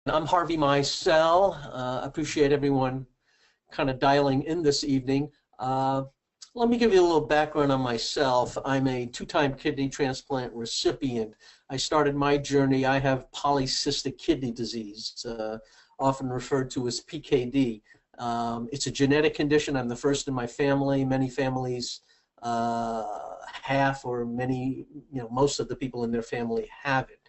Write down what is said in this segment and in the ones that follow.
I'm Harvey Micel. Appreciate everyone kind of dialing in this evening. Let me give you a little background on myself. I'm a two-time kidney transplant recipient. I started my journey, I have polycystic kidney disease, often referred to as PKD. It's a genetic condition. I'm the first in my family. Many families have, or many, most of the people in their family have it.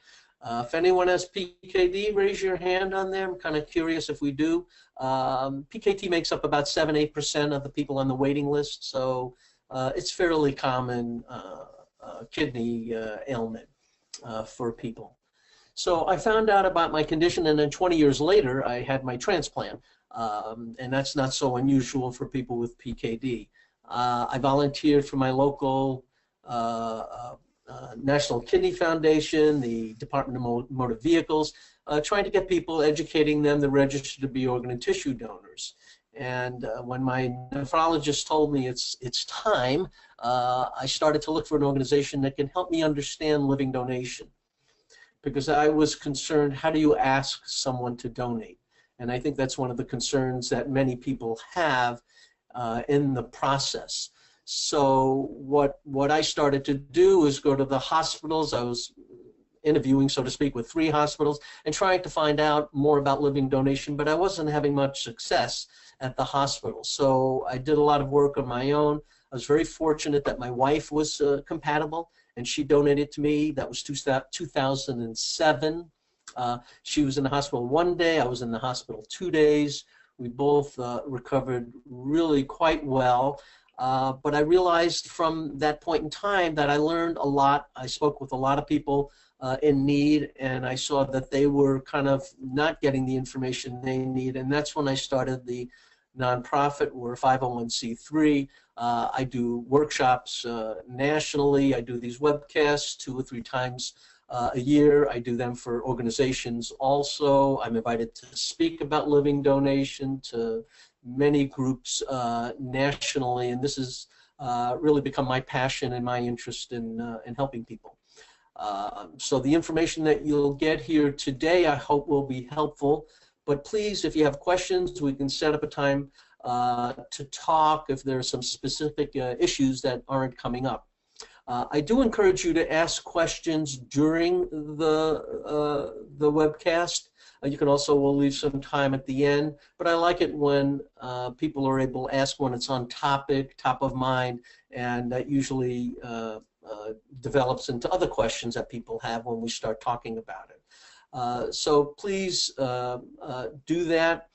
If anyone has PKD, raise your hand on there. I'm kind of curious if we do. PKD makes up about 7–8% of the people on the waiting list, so it's fairly common kidney ailment for people. So I found out about my condition, and then 20 years later, I had my transplant, and that's not so unusual for people with PKD. I volunteered for my local National Kidney Foundation, the Department of Motor Vehicles, trying to get people, educating them to register to be organ and tissue donors. And when my nephrologist told me it's time, I started to look for an organization that can help me understand living donation. Because I was concerned, how do you ask someone to donate? And I think that's one of the concerns that many people have in the process. So what I started to do is go to the hospitals. I was interviewing, so to speak, with 3 hospitals and trying to find out more about living donation, but I wasn't having much success at the hospital. So I did a lot of work on my own. I was very fortunate that my wife was compatible, and she donated to me. That was 2007. She was in the hospital 1 day. I was in the hospital 2 days. We both recovered really quite well. But I realized from that point in time that I learned a lot. I spoke with a lot of people in need, and I saw that they were kind of not getting the information they need, and that's when I started the nonprofit. We're 501c3. I do workshops nationally. I do these webcasts 2 or 3 times a year. I do them for organizations also. I'm invited to speak about living donation to many groups nationally, and this has really become my passion and my interest in helping people. So the information that you'll get here today, I hope, will be helpful. But please, if you have questions, we can set up a time to talk if there are some specific issues that aren't coming up. I do encourage you to ask questions during the webcast. You can also, we'll leave some time at the end, but I like it when people are able to ask when it's on topic, top of mind, and that usually develops into other questions that people have when we start talking about it. So please do that.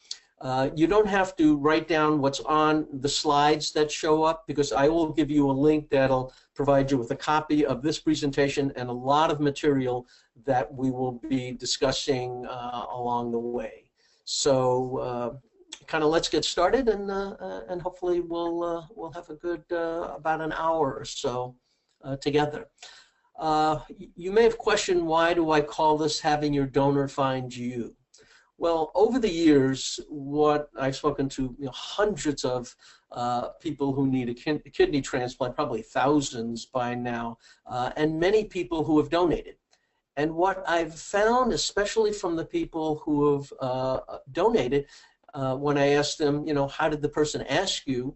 You don't have to write down what's on the slides that show up, because I will give you a link that'll provide you with a copy of this presentation and a lot of material that we will be discussing along the way. So kind of let's get started, and hopefully we'll have a good about an hour or so together. You may have questioned, why do I call this having your donor find you? Well, over the years, what I've spoken to hundreds of people who need a kidney transplant, probably thousands by now, and many people who have donated. And what I've found, especially from the people who have donated, when I ask them, how did the person ask you?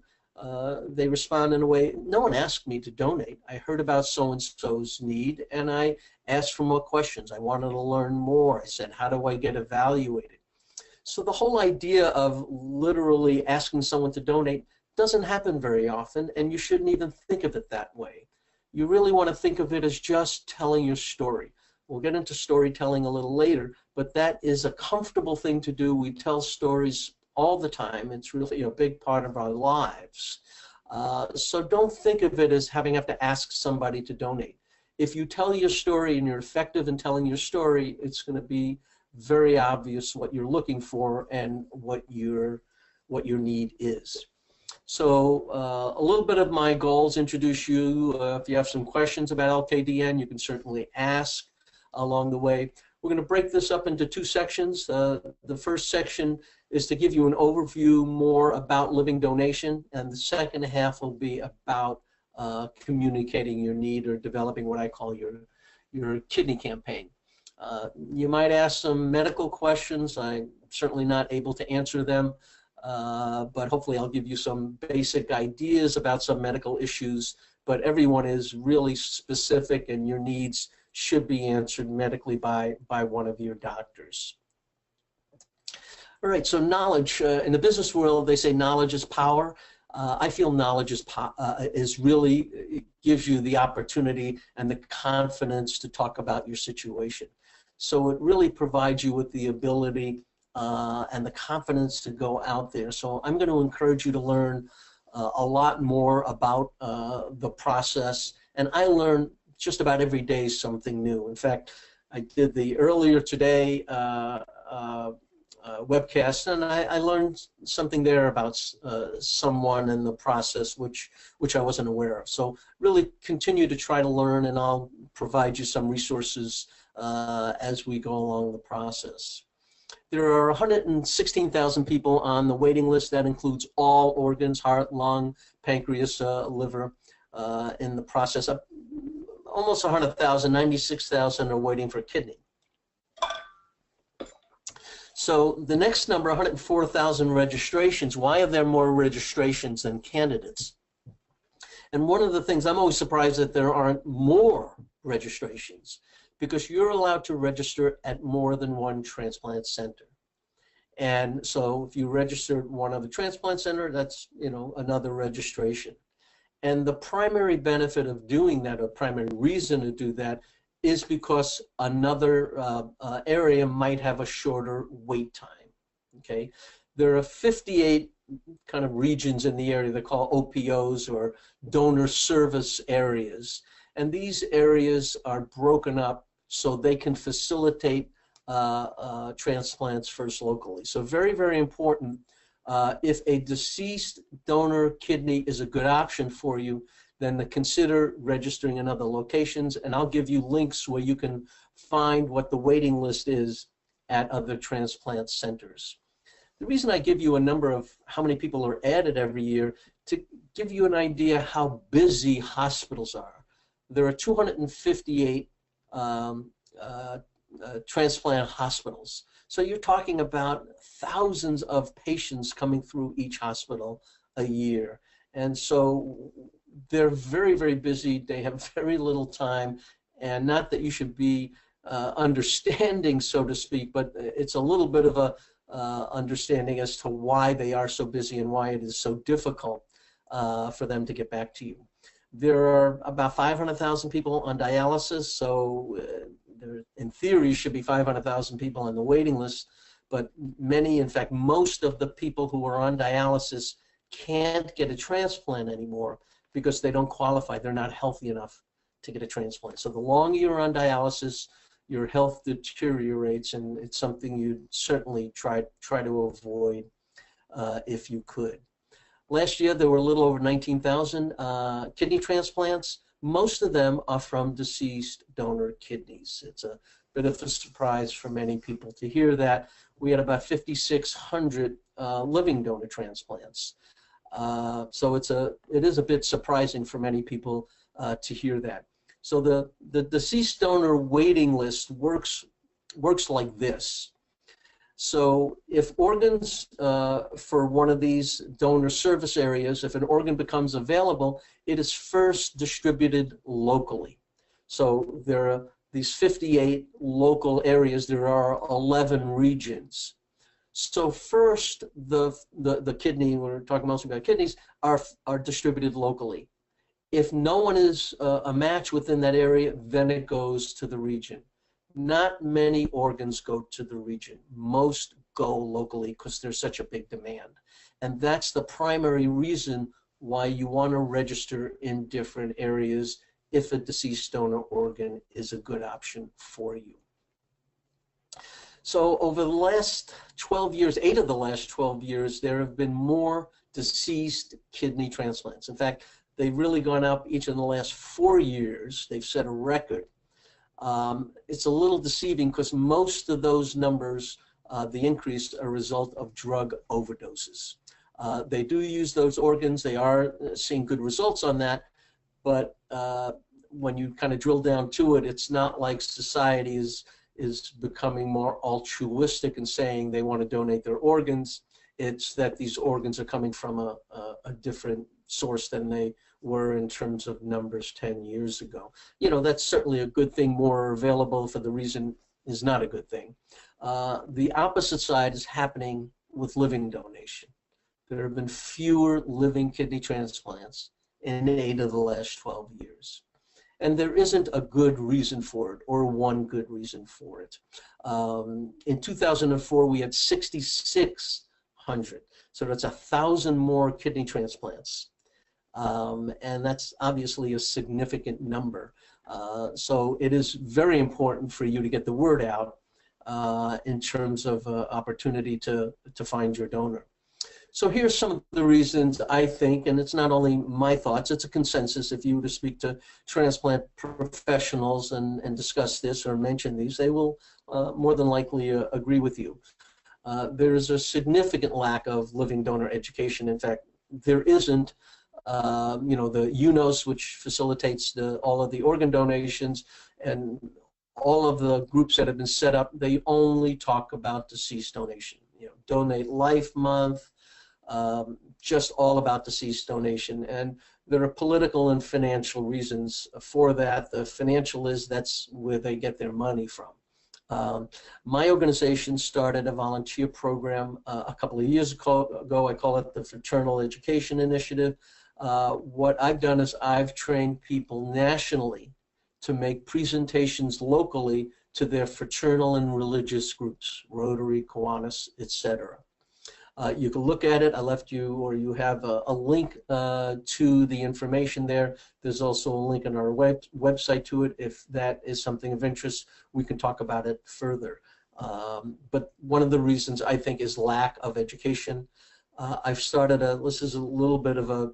They respond in a way, no one asked me to donate. I heard about so-and-so's need, and I asked for more questions. I wanted to learn more. I said, how do I get evaluated? So the whole idea of literally asking someone to donate doesn't happen very often, and you shouldn't even think of it that way. You really want to think of it as just telling your story. We'll get into storytelling a little later, but that is a comfortable thing to do. We tell stories all the time. It's really a big part of our lives. So don't think of it as having to ask somebody to donate. If you tell your story and you're effective in telling your story, it's going to be very obvious what you're looking for and what your need is. So a little bit of my goals, introduce you. If you have some questions about LKDN, you can certainly ask along the way. We're going to break this up into 2 sections. The first section is to give you an overview more about living donation, and the second half will be about communicating your need or developing what I call your kidney campaign. You might ask some medical questions. I'm certainly not able to answer them, but hopefully I'll give you some basic ideas about some medical issues. But everyone is really specific, and your needs should be answered medically by one of your doctors. All right, so knowledge. In the business world, they say knowledge is power. I feel knowledge is really, it gives you the opportunity and the confidence to talk about your situation. So it really provides you with the ability and the confidence to go out there. So I'm going to encourage you to learn a lot more about the process. And I learn just about every day something new. In fact, I did the earlier today webcast, and I learned something there about someone in the process which I wasn't aware of. So really continue to try to learn, and I'll provide you some resources as we go along the process. There are 116,000 people on the waiting list. That includes all organs: heart, lung, pancreas, liver, in the process. Almost 100,000, 96,000 are waiting for kidney. So the next number, 104,000 registrations. Why are there more registrations than candidates? And one of the things, I'm always surprised that there aren't more registrations, because you're allowed to register at more than one transplant center. And so if you register at one other transplant center, that's, you know, another registration. And the primary benefit of doing that, or primary reason to do that, is because another area might have a shorter wait time. Okay, there are 58 kind of regions in the area they call OPOs, or donor service areas, and these areas are broken up so they can facilitate transplants first locally. So very, very important. If a deceased donor kidney is a good option for you, then to consider registering in other locations, and I'll give you links where you can find what the waiting list is at other transplant centers. The reason I give you a number of how many people are added every year, to give you an idea how busy hospitals are. There are 258 transplant hospitals. So you're talking about thousands of patients coming through each hospital a year. And so they're very, very busy. They have very little time, and not that you should be understanding, so to speak, but it's a little bit of a understanding as to why they are so busy and why it is so difficult for them to get back to you. There are about 500,000 people on dialysis, so there, in theory, should be 500,000 people on the waiting list, but many, in fact, most of the people who are on dialysis can't get a transplant anymore because they don't qualify. They're not healthy enough to get a transplant. So the longer you're on dialysis, your health deteriorates, and it's something you'd certainly try to avoid if you could. Last year, there were a little over 19,000 kidney transplants. Most of them are from deceased donor kidneys. It's a bit of a surprise for many people to hear that. We had about 5,600 living donor transplants. So it is a bit surprising for many people to hear that. So the deceased donor waiting list works like this. So if organs for one of these donor service areas, if an organ becomes available, it is first distributed locally. So there are these 58 local areas. There are 11 regions. So first, the kidney, we're talking mostly about kidneys, are distributed locally. If no one is a match within that area, then it goes to the region. Not many organs go to the region. Most go locally because there's such a big demand. And that's the primary reason why you want to register in different areas if a deceased donor organ is a good option for you. So over the last 12 years, 8 of the last 12 years, there have been more deceased kidney transplants. In fact, they've really gone up each in the last 4 years. They've set a record. It's a little deceiving because most of those numbers, the increase, are a result of drug overdoses. They do use those organs. They are seeing good results on that, but when you kind of drill down to it, it's not like society is is becoming more altruistic and saying they want to donate their organs. It's that these organs are coming from a different source than they were in terms of numbers 10 years ago. You know, that's certainly a good thing. More available for the reason is not a good thing. The opposite side is happening with living donation. There have been fewer living kidney transplants in 8 of the last 12 years. And there isn't a good reason for it, or one good reason for it. In 2004, we had 6,600. So that's 1,000 more kidney transplants. And that's obviously a significant number. So it is very important for you to get the word out in terms of opportunity to find your donor. So here's some of the reasons I think, and it's not only my thoughts, it's a consensus. If you were to speak to transplant professionals and discuss this or mention these, they will more than likely agree with you. There is a significant lack of living donor education. In fact, there isn't. You know, the UNOS, which facilitates all of the organ donations, and all of the groups that have been set up, they only talk about deceased donation. You know, Donate Life Month, just all about deceased donation. And there are political and financial reasons for that. The financial is that's where they get their money from. My organization started a volunteer program a couple of years ago. I call it the Fraternal Education Initiative. What I've done is I've trained people nationally to make presentations locally to their fraternal and religious groups, Rotary, Kiwanis, etc. You can look at it. I left you, or you have a link to the information there. There's also a link on our website to it. If that is something of interest, we can talk about it further. But one of the reasons I think is lack of education. I've started this is a little bit of a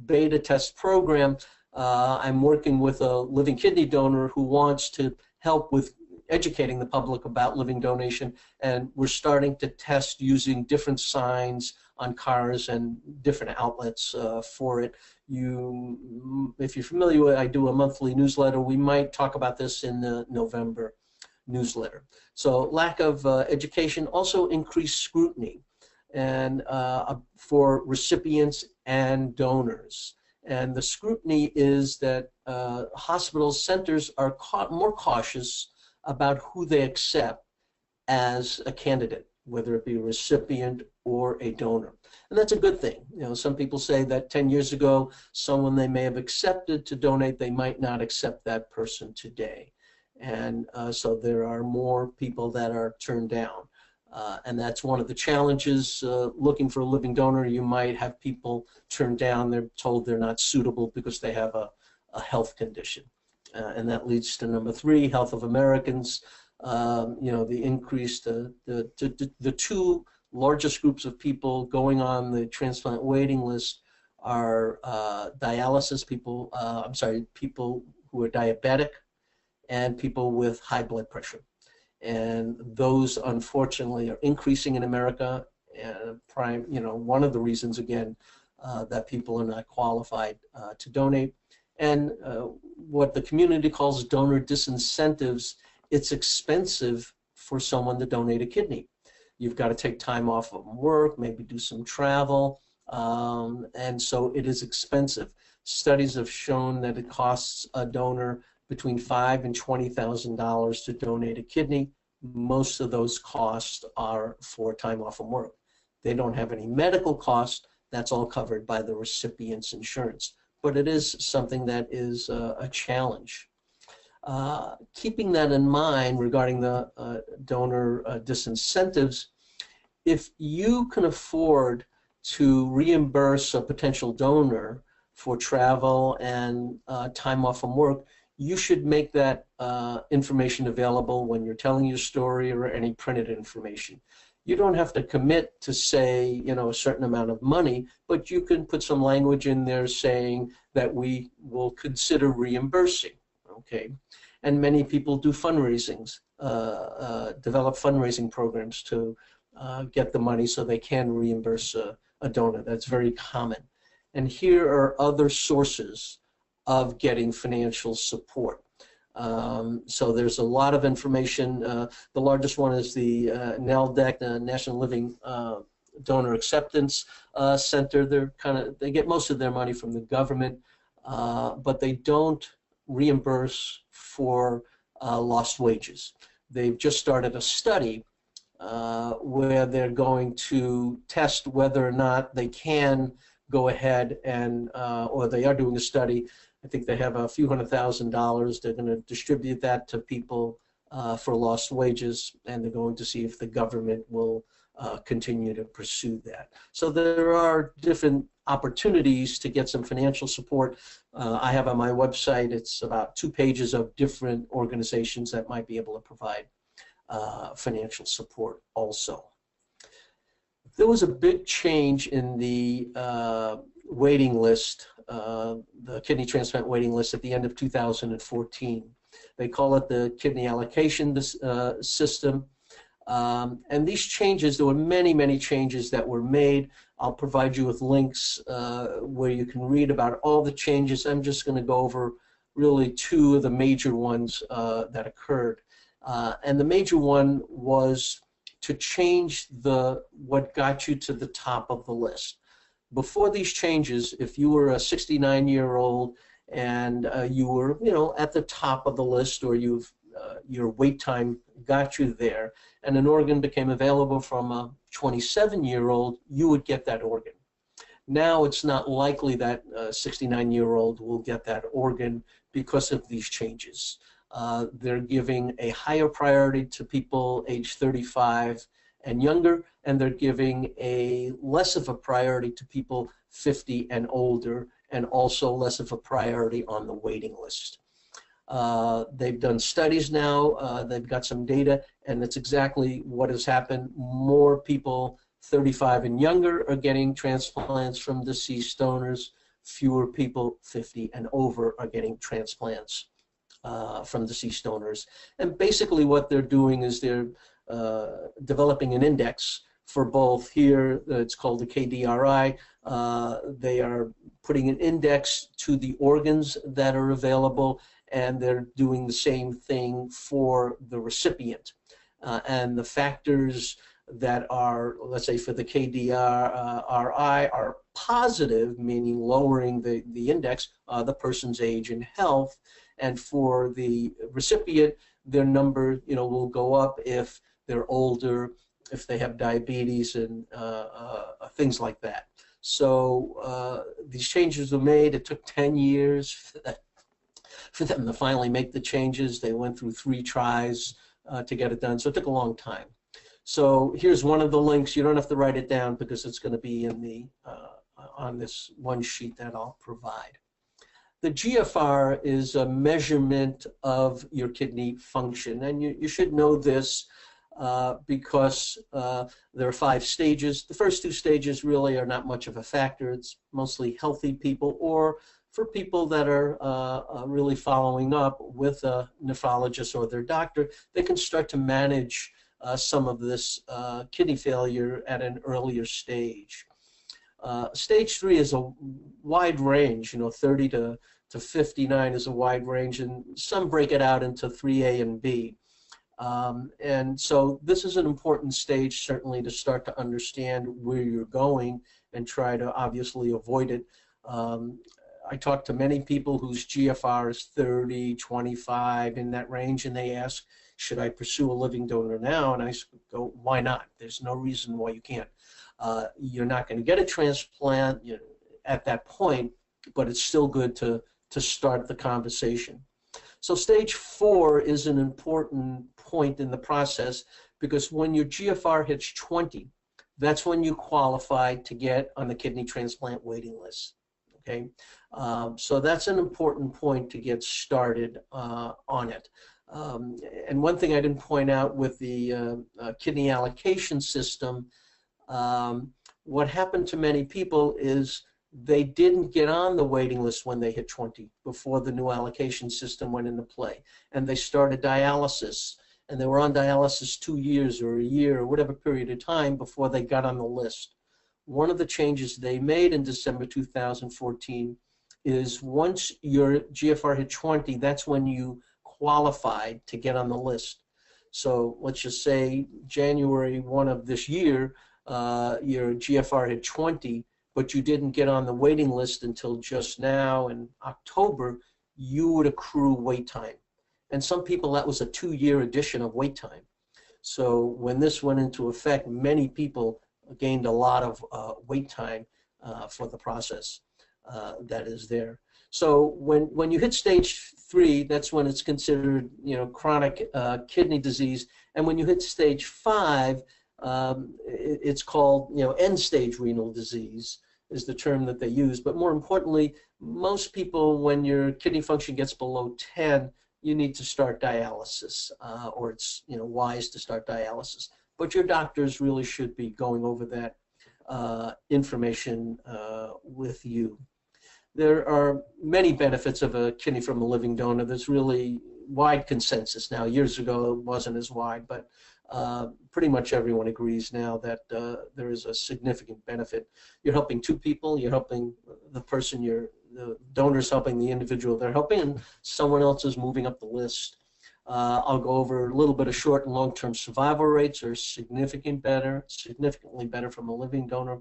beta test program. I'm working with a living kidney donor who wants to help with educating the public about living donation, and we're starting to test using different signs on cars and different outlets for it. If you're familiar with it, I do a monthly newsletter. We might talk about this in the November newsletter. So lack of education, also increased scrutiny and for recipients and donors. And the scrutiny is that hospital centers are more cautious about who they accept as a candidate, whether it be a recipient or a donor. And that's a good thing. You know, some people say that 10 years ago, someone they may have accepted to donate, they might not accept that person today. And so there are more people that are turned down. And that's one of the challenges looking for a living donor. You might have people turned down. They're told they're not suitable because they have a health condition. And that leads to number 3, health of Americans. You know, the increase, the two largest groups of people going on the transplant waiting list are dialysis people, people who are diabetic and people with high blood pressure. And those, unfortunately, are increasing in America. And one of the reasons, again, that people are not qualified to donate. And what the community calls donor disincentives, it's expensive for someone to donate a kidney. You've got to take time off from work, maybe do some travel, and so it is expensive. Studies have shown that it costs a donor between $5,000 and $20,000 to donate a kidney. Most of those costs are for time off from work. They don't have any medical costs. That's all covered by the recipient's insurance. But it is something that is a challenge. Keeping that in mind regarding the donor disincentives, if you can afford to reimburse a potential donor for travel and time off from work, you should make that information available when you're telling your story or any printed information. You don't have to commit to say, a certain amount of money, but you can put some language in there saying that we will consider reimbursing, okay? And many people do fundraisings, develop fundraising programs to get the money so they can reimburse a donor. That's very common. And here are other sources of getting financial support. So there's a lot of information. The largest one is the NALDAC, the National Living Donor Acceptance Center. They get most of their money from the government, but they don't reimburse for lost wages. They've just started a study where they're going to test whether or not they can go ahead and, or they are doing a study. I think they have a few $100,000. They're going to distribute that to people for lost wages, and they're going to see if the government will continue to pursue that. So there are different opportunities to get some financial support. I have on my website, it's about 2 pages of different organizations that might be able to provide financial support also. There was a big change in the waiting list, the kidney transplant waiting list at the end of 2014. They call it the kidney allocation system. And these changes, there were many, many changes that were made. I'll provide you with links where you can read about all the changes. I'm just going to go over really 2 of the major ones that occurred. And the major one was to change what got you to the top of the list. Before these changes, if you were a 69-year-old and you were, at the top of the list, or your wait time got you there, and an organ became available from a 27-year-old, you would get that organ. Now it's not likely that a 69-year-old will get that organ because of these changes. They're giving a higher priority to people age 35 and younger, and they're giving a less of a priority to people 50 and older, and also less of a priority on the waiting list. They've done studies now, they've got some data, and that's exactly what has happened. More people 35 and younger are getting transplants from deceased donors. Fewer people 50 and over are getting transplants from deceased donors. And basically what they're doing is they're developing an index for both. Here it's called the KDRI. They are putting an index to the organs that are available, and they're doing the same thing for the recipient. And the factors that are, let's say for the KDRI, are positive, meaning lowering the index, the person's age and health. And for the recipient, their number, will go up if they're older, if they have diabetes, and things like that. So these changes were made. It took 10 years for them to finally make the changes. They went through 3 tries to get it done, so it took a long time. So here's one of the links. You don't have to write it down because it's going to be in the on this one sheet that I'll provide. The GFR is a measurement of your kidney function, and you should know this because there are 5 stages. The first 2 stages really are not much of a factor. It's mostly healthy people, or for people that are really following up with a nephrologist or their doctor, they can start to manage some of this kidney failure at an earlier stage. Stage 3 is a wide range, 30 to 59 is a wide range, and some break it out into 3A and B. And so this is an important stage, certainly, to start to understand where you're going and try to obviously avoid it. I talk to many people whose GFR is 30, 25, in that range, and they ask, should I pursue a living donor now? And I go, why not? There's no reason why you can't. You're not going to get a transplant at that point, but it's still good to start the conversation. So stage 4 is an important point in the process, because when your GFR hits 20, that's when you qualify to get on the kidney transplant waiting list. Okay, so that's an important point to get started on it. And one thing I didn't point out with the kidney allocation system, what happened to many people is they didn't get on the waiting list when they hit 20, before the new allocation system went into play, and they started dialysis, and they were on dialysis 2 years or a year or whatever period of time before they got on the list. One of the changes they made in December 2014 is once your GFR hit 20, that's when you qualified to get on the list. So let's just say January 1 of this year, your GFR hit 20, but you didn't get on the waiting list until just now in October, you would accrue wait time. And some people, that was a 2-year addition of wait time. So when this went into effect, many people gained a lot of wait time for the process that is there. So when you hit stage 3, that's when it's considered, chronic kidney disease. And when you hit stage 5, it's called, end-stage renal disease is the term that they use. But more importantly, most people, when your kidney function gets below 10, you need to start dialysis, or it's wise to start dialysis. But your doctors really should be going over that information with you. There are many benefits of a kidney from a living donor. There's really wide consensus now. Years ago, it wasn't as wide, but pretty much everyone agrees now that there is a significant benefit. You're helping 2 people. You're helping the person the donor's helping the individual they're helping, and someone else is moving up the list. I'll go over a little bit of short and long-term survival rates are significantly better from a living donor.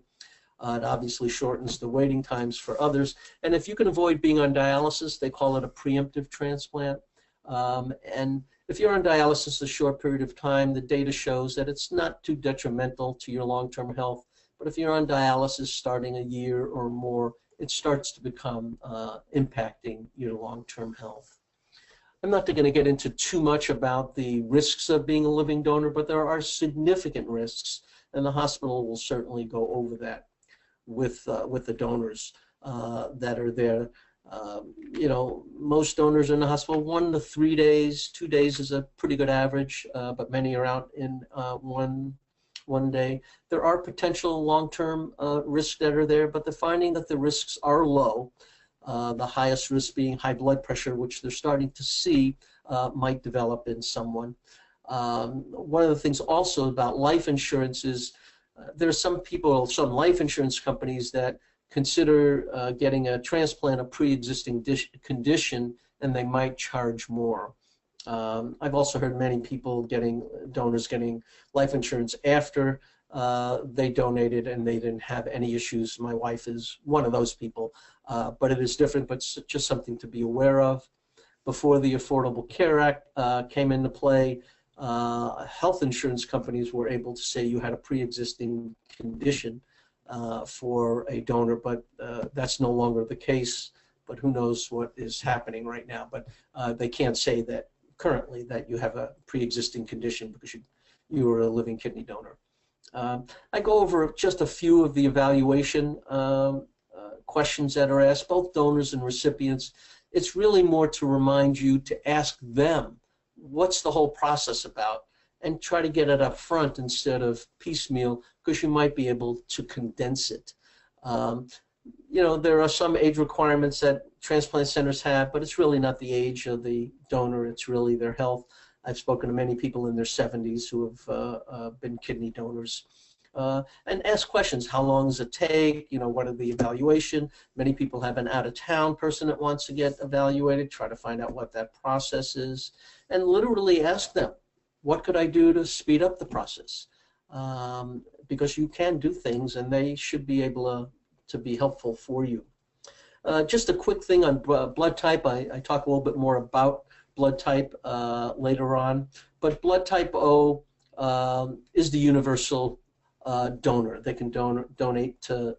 It obviously shortens the waiting times for others. And if you can avoid being on dialysis, they call it a preemptive transplant. And if you're on dialysis a short period of time, the data shows that it's not too detrimental to your long-term health. But if you're on dialysis starting a year or more, it starts to become impacting your long-term health. I'm not going to get into too much about the risks of being a living donor, but there are significant risks, and the hospital will certainly go over that with the donors that are there. Most donors in the hospital, 1 to 3 days, 2 days is a pretty good average, but many are out in one day. There are potential long-term risks that are there, but they're finding that the risks are low. The highest risk being high blood pressure, which they're starting to see might develop in someone. One of the things also about life insurance is there are some life insurance companies that consider getting a transplant a pre-existing condition, and they might charge more. I've also heard many people donors getting life insurance after they donated and they didn't have any issues. My wife is one of those people, but it is different, but it's just something to be aware of. Before the Affordable Care Act came into play, health insurance companies were able to say you had a pre-existing condition for a donor, but that's no longer the case. But who knows what is happening right now. But they can't say that currently that you have a pre-existing condition because you were a living kidney donor. I go over just a few of the evaluation questions that are asked, both donors and recipients. It's really more to remind you to ask them, what's the whole process about, and try to get it up front instead of piecemeal, because you might be able to condense it. There are some age requirements that transplant centers have, but it's really not the age of the donor, it's really their health. I've spoken to many people in their 70s who have been kidney donors. And ask questions. How long does it take? What are the evaluation? Many people have an out-of-town person that wants to get evaluated. Try to find out what that process is. And literally ask them, what could I do to speed up the process? Because you can do things, and they should be able to be helpful for you. Just a quick thing on blood type. I talk a little bit more about blood type later on. But blood type O is the universal donor. They can donate to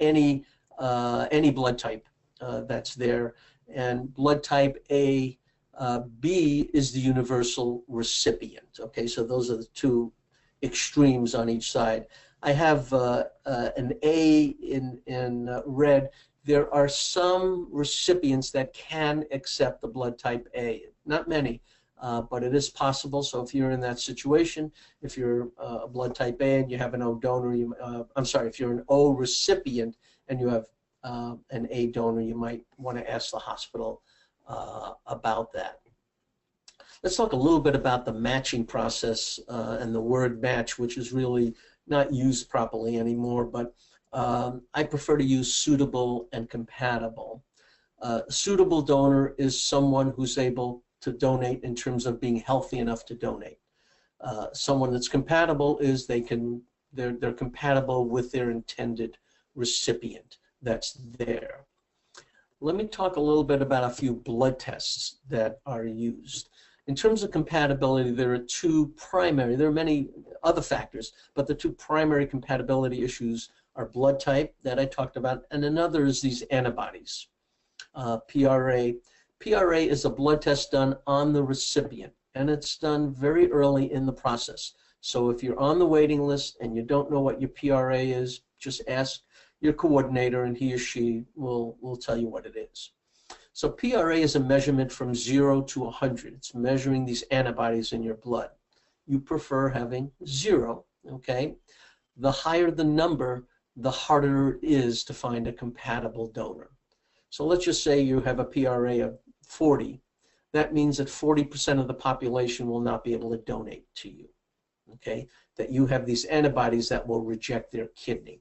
any blood type that's there, and blood type A, B is the universal recipient. Okay, so those are the two extremes on each side. I have an A in red. There are some recipients that can accept the blood type A. Not many. But it is possible. So if you're in that situation, if you're a blood type A and you have an O donor, if you're an O recipient and you have an A donor, you might want to ask the hospital about that. Let's talk a little bit about the matching process and the word match, which is really not used properly anymore, but I prefer to use suitable and compatible. Suitable donor is someone who's able to donate in terms of being healthy enough to donate. Someone that's compatible is they're compatible with their intended recipient that's there. Let me talk a little bit about a few blood tests that are used. In terms of compatibility, there are there are many other factors, but the two primary compatibility issues are blood type that I talked about, and another is these antibodies. PRA. PRA is a blood test done on the recipient, and it's done very early in the process. So if you're on the waiting list and you don't know what your PRA is, just ask your coordinator and he or she will tell you what it is. So PRA is a measurement from 0 to 100. It's measuring these antibodies in your blood. You prefer having 0, okay? The higher the number, the harder it is to find a compatible donor. So let's just say you have a PRA of 40. That means that 40% of the population will not be able to donate to you, okay? That you have these antibodies that will reject their kidney.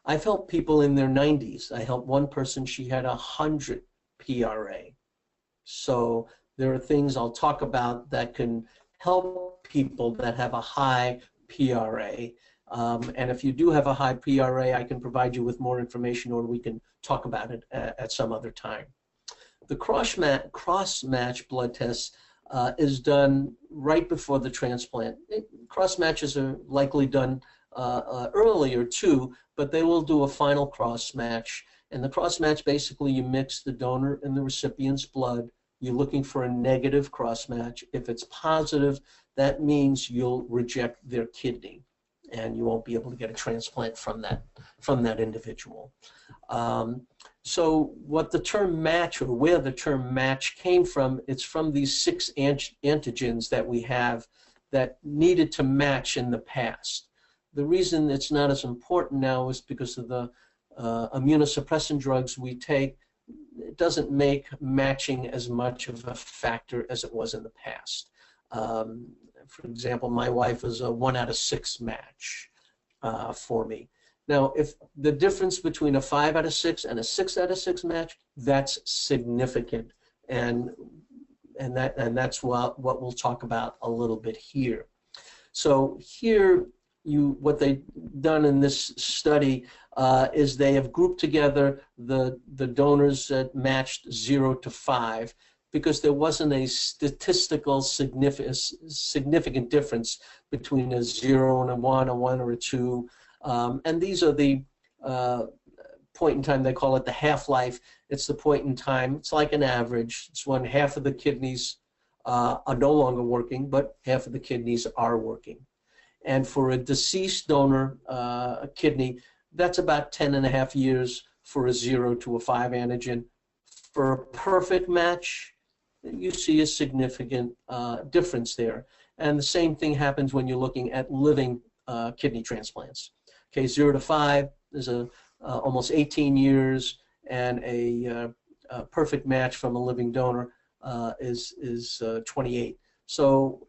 I've helped people in their 90s. I helped one person, she had 100 PRA. So there are things I'll talk about that can help people that have a high PRA. And if you do have a high PRA, I can provide you with more information, or we can talk about it at some other time. The cross-match blood test is done right before the transplant. Cross-matches are likely done earlier too, but they will do a final cross-match. And the cross-match, basically you mix the donor and the recipient's blood. You're looking for a negative cross-match. If it's positive, that means you'll reject their kidney and you won't be able to get a transplant from that individual. So what the term match, or where the term match came from, it's from these 6 antigens that we have that needed to match in the past. The reason it's not as important now is because of the immunosuppressant drugs we take. It doesn't make matching as much of a factor as it was in the past. For example, my wife was a 1 out of 6 match for me. Now, if the difference between a 5 out of 6 and a 6 out of 6 match, that's significant, and that's what we'll talk about a little bit here. So here, what they've done in this study is they have grouped together the donors that matched 0 to 5, because there wasn't a statistical significant difference between a 0 and a 1 or a 2. And these are the point in time, they call it the half-life. It's the point in time, it's like an average. It's when half of the kidneys are no longer working, but half of the kidneys are working. And for a deceased donor kidney, that's about 10.5 years for a 0 to a 5 antigen. For a perfect match, you see a significant difference there. And the same thing happens when you're looking at living kidney transplants. Okay, 0 to 5 is almost 18 years, and a perfect match from a living donor is 28. So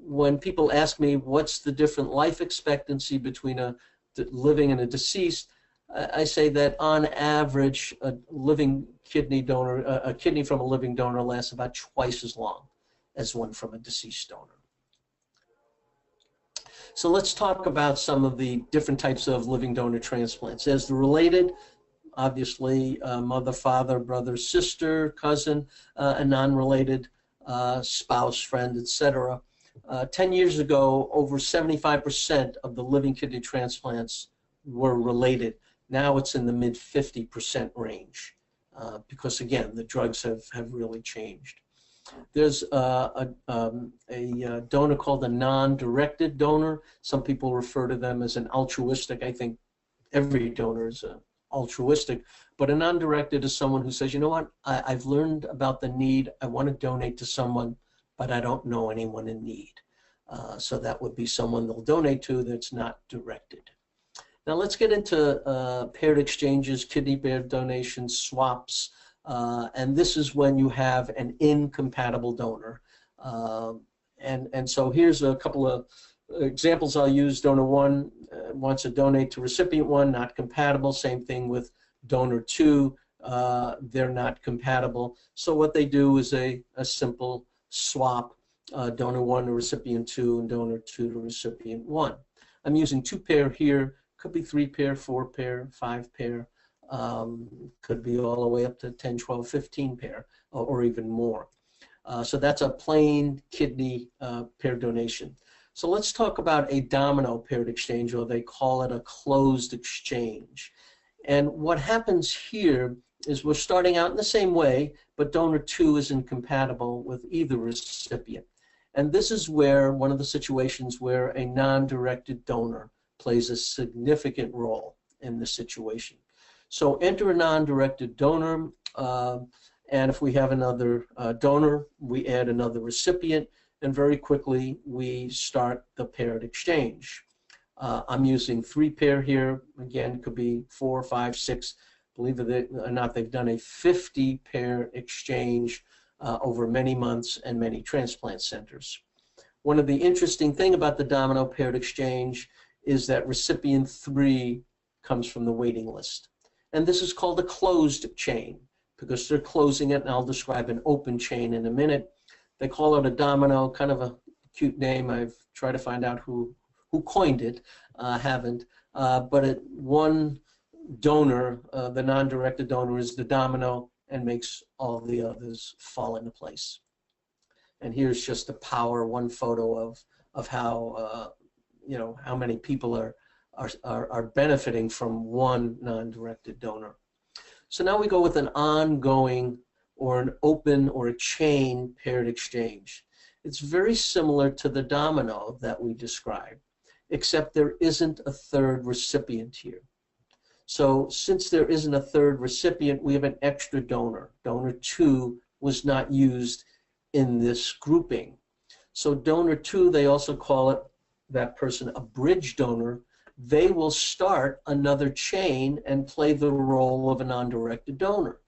when people ask me what's the different life expectancy between a living and a deceased, I say that on average a living kidney donor, a kidney from a living donor lasts about twice as long as one from a deceased donor. So let's talk about some of the different types of living donor transplants. As the related, obviously mother, father, brother, sister, cousin, a non-related spouse, friend, etc. 10 years ago, over 75% of the living kidney transplants were related. Now it's in the mid-50% range because, again, the drugs have really changed. There's a donor called a non-directed donor. Some people refer to them as an altruistic. I think every donor is altruistic. But a non-directed is someone who says, you know what, I've learned about the need. I want to donate to someone, but I don't know anyone in need. So that would be someone they'll donate to that's not directed. Now let's get into paired exchanges, kidney paired donations, swaps, and this is when you have an incompatible donor. And so here's a couple of examples I'll use. Donor 1 wants to donate to recipient 1, not compatible. Same thing with donor 2, they're not compatible. So what they do is a simple swap donor 1 to recipient 2 and donor 2 to recipient 1. I'm using 2 pair here, could be 3 pair, 4 pair, 5 pair, could be all the way up to 10, 12, 15 pair, or even more. So that's a plain kidney paired donation. So let's talk about a domino paired exchange, or they call it a closed exchange. And what happens here is we're starting out in the same way, but donor 2 is incompatible with either recipient. And this is where one of the situations where a non-directed donor plays a significant role in the situation. So enter a non-directed donor, and if we have another donor, we add another recipient, and very quickly we start the paired exchange. I'm using 3 pair here. Again, it could be 4, 5, 6. Believe it or not, they've done a 50 pair exchange over many months and many transplant centers. One of the interesting thing about the domino paired exchange is that recipient 3 comes from the waiting list. And this is called a closed chain because they're closing it, and I'll describe an open chain in a minute. They call it a domino, kind of a cute name. I've tried to find out who coined it, haven't. But one donor, the non-directed donor, is the domino and makes all the others fall into place. And here's just the power, one photo of how how many people are benefiting from one non-directed donor. So now we go with an ongoing or an open or a chain paired exchange. It's very similar to the domino that we described, except there isn't a third recipient here. So since there isn't a third recipient, we have an extra donor. Donor 2 was not used in this grouping. So donor 2, they also call it, that person, a bridge donor. They will start another chain and play the role of a non-directed donor.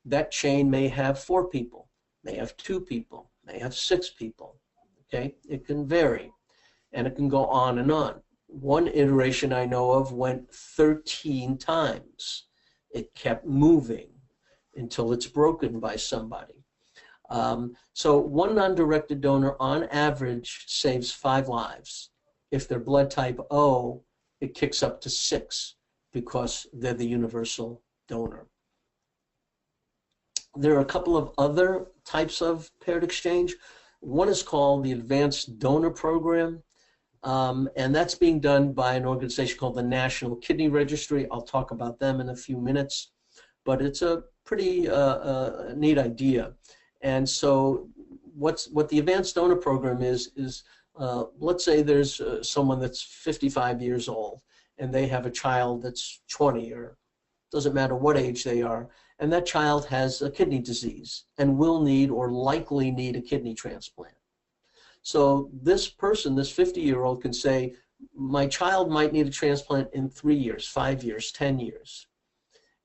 That chain may have 4 people, may have 2 people, may have 6 people. Okay, it can vary, and it can go on and on. One iteration I know of went 13 times. It kept moving until it's broken by somebody. So one non-directed donor on average saves 5 lives. If they're blood type O, it kicks up to 6 because they're the universal donor. There are a couple of other types of paired exchange. One is called the Advanced Donor Program, and that's being done by an organization called the National Kidney Registry. I'll talk about them in a few minutes, but it's a pretty neat idea. And so what the Advanced Donor Program is let's say there's someone that's 55 years old, and they have a child that's 20, or doesn't matter what age they are, and that child has a kidney disease and will need or likely need a kidney transplant. So this person, this 50-year-old, can say, my child might need a transplant in 3 years, 5 years, 10 years.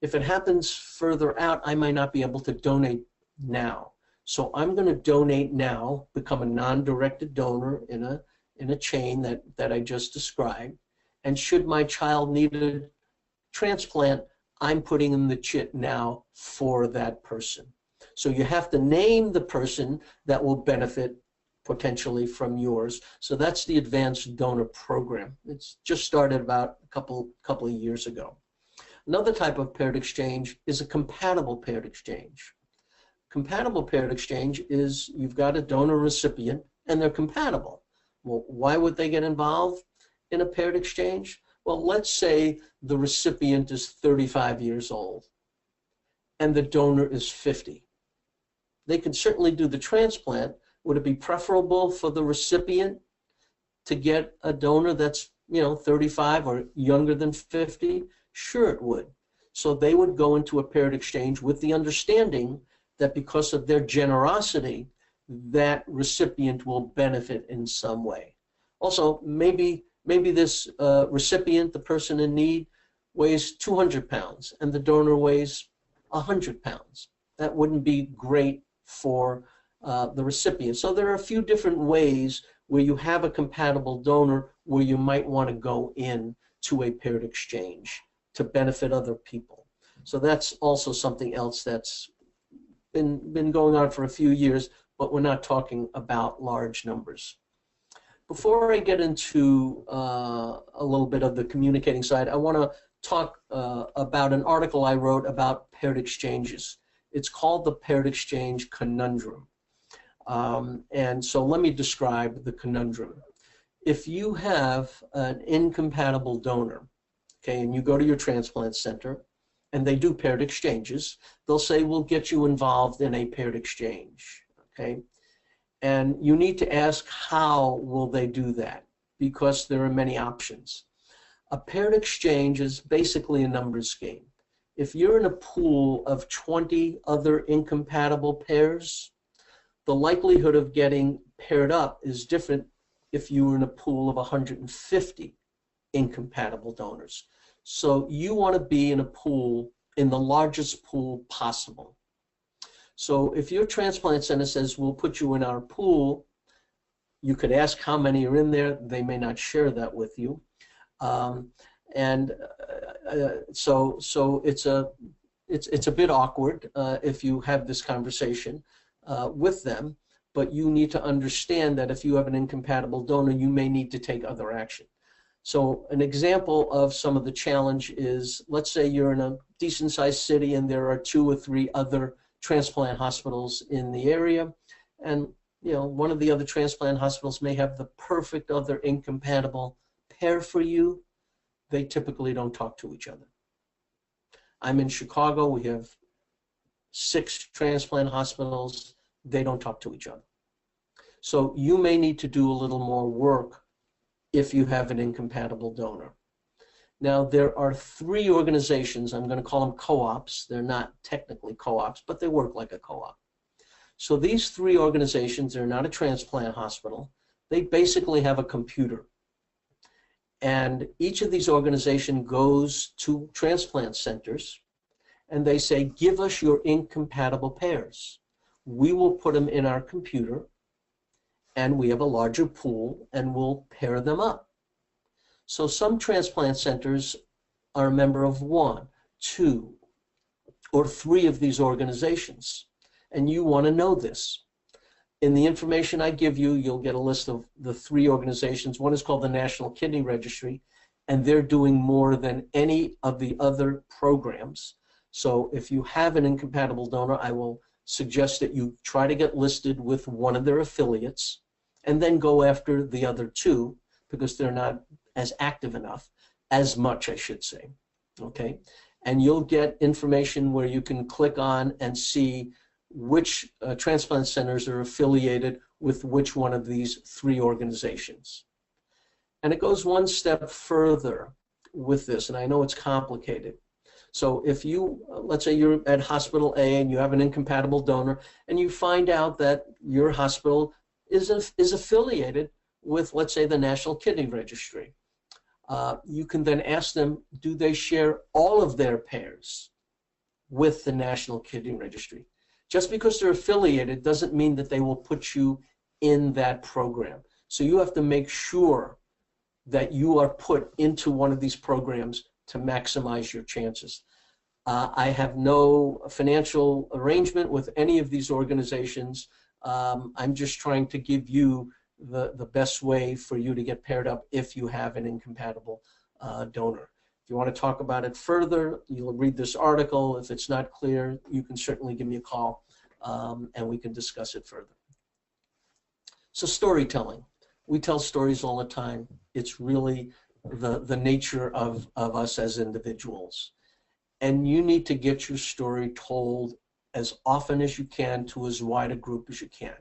If it happens further out, I might not be able to donate now. So I'm going to donate now, become a non-directed donor in a chain that I just described. And should my child need a transplant, I'm putting in the chit now for that person. So you have to name the person that will benefit potentially from yours. So that's the Advanced Donor Program. It's just started about a couple of years ago. Another type of paired exchange is a compatible paired exchange. Compatible paired exchange is you've got a donor recipient and they're compatible. Well, why would they get involved in a paired exchange? Well, let's say the recipient is 35 years old and the donor is 50. They can certainly do the transplant. Would it be preferable for the recipient to get a donor that's 35 or younger than 50? Sure, it would. So they would go into a paired exchange with the understanding that because of their generosity, that recipient will benefit in some way. Also, maybe this recipient, the person in need, weighs 200 pounds and the donor weighs 100 pounds. That wouldn't be great for the recipient. So there are a few different ways where you have a compatible donor where you might want to go in to a paired exchange to benefit other people. So that's also something else that's been going on for a few years, but we're not talking about large numbers. Before I get into a little bit of the communicating side, I want to talk about an article I wrote about paired exchanges. It's called the Paired Exchange Conundrum. And so let me describe the conundrum. If you have an incompatible donor, okay, and you go to your transplant center, and they do paired exchanges, they'll say, we'll get you involved in a paired exchange, okay? And you need to ask, how will they do that? Because there are many options. A paired exchange is basically a numbers game. If you're in a pool of 20 other incompatible pairs, the likelihood of getting paired up is different if you were in a pool of 150 incompatible donors. So you want to be in a pool, in the largest pool possible. So if your transplant center says, we'll put you in our pool, you could ask how many are in there. They may not share that with you. So it's a bit awkward if you have this conversation with them, but you need to understand that if you have an incompatible donor, you may need to take other action. So an example of some of the challenge is, let's say you're in a decent sized city and there are 2 or 3 other transplant hospitals in the area, and one of the other transplant hospitals may have the perfect other incompatible pair for you. They typically don't talk to each other. I'm in Chicago. We have 6 transplant hospitals. They don't talk to each other. So you may need to do a little more work if you have an incompatible donor. Now, there are 3 organizations, I'm going to call them co-ops. They're not technically co-ops, but they work like a co-op. So these 3 organizations, they're not a transplant hospital. They basically have a computer. And each of these organizations goes to transplant centers, and they say, give us your incompatible pairs. We will put them in our computer, and we have a larger pool, and we'll pair them up. So some transplant centers are a member of 1, 2, or 3 of these organizations, and you want to know this. In the information I give you, you'll get a list of the 3 organizations. One is called the National Kidney Registry, and they're doing more than any of the other programs. So if you have an incompatible donor, I will suggest that you try to get listed with one of their affiliates, and then go after the other 2, because they're not as active enough, as much I should say, okay? And you'll get information where you can click on and see which transplant centers are affiliated with which one of these 3 organizations. And it goes one step further with this, and I know it's complicated. So if you, let's say you're at hospital A and you have an incompatible donor, and you find out that your hospital is affiliated with, let's say, the National Kidney Registry. You can then ask them, do they share all of their pairs with the National Kidney Registry? Just because they're affiliated doesn't mean that they will put you in that program. So you have to make sure that you are put into one of these programs to maximize your chances. I have no financial arrangement with any of these organizations. I'm just trying to give you the best way for you to get paired up if you have an incompatible donor. If you want to talk about it further, you'll read this article. If it's not clear, you can certainly give me a call and we can discuss it further. So storytelling. We tell stories all the time. It's really the nature of us as individuals. And you need to get your story told as often as you can to as wide a group as you can.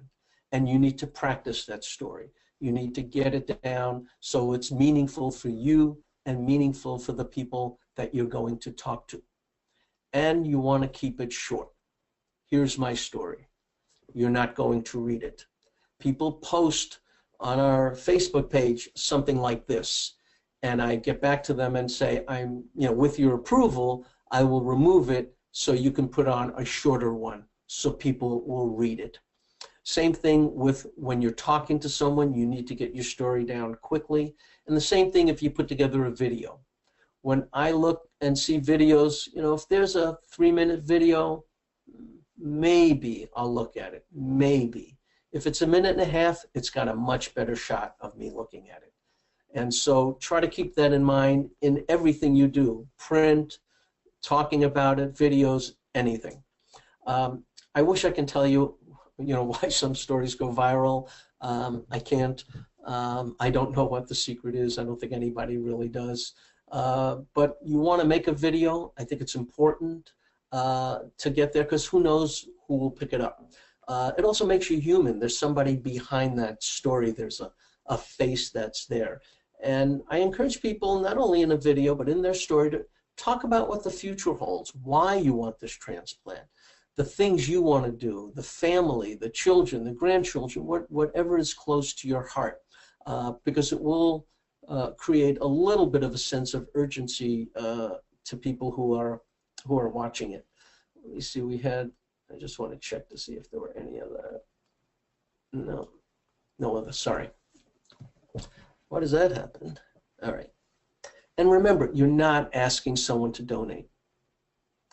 And you need to practice that story. You need to get it down so it's meaningful for you and meaningful for the people that you're going to talk to. And you want to keep it short. Here's my story. You're not going to read it. People post on our Facebook page something like this, and I get back to them and say, with your approval, I will remove it so you can put on a shorter one so people will read it. Same thing with when you're talking to someone, you need to get your story down quickly. And the same thing if you put together a video. When I look and see videos, if there's a 3-minute video, maybe I'll look at it, maybe. If it's a minute and a half, it's got a much better shot of me looking at it. And so try to keep that in mind in everything you do, print, talking about it, videos, anything. I wish I can tell you, why some stories go viral. I can't. I don't know what the secret is. I don't think anybody really does. But you want to make a video. I think it's important to get there, because who knows who will pick it up. It also makes you human. There's somebody behind that story. There's a face that's there. And I encourage people, not only in a video, but in their story, to talk about what the future holds, why you want this transplant, the things you want to do, the family, the children, the grandchildren, whatever is close to your heart, because it will create a little bit of a sense of urgency to people who are watching it. Let me see, I just want to check to see if there were any other, no other, sorry. Why does that happen? All right. And remember, you're not asking someone to donate,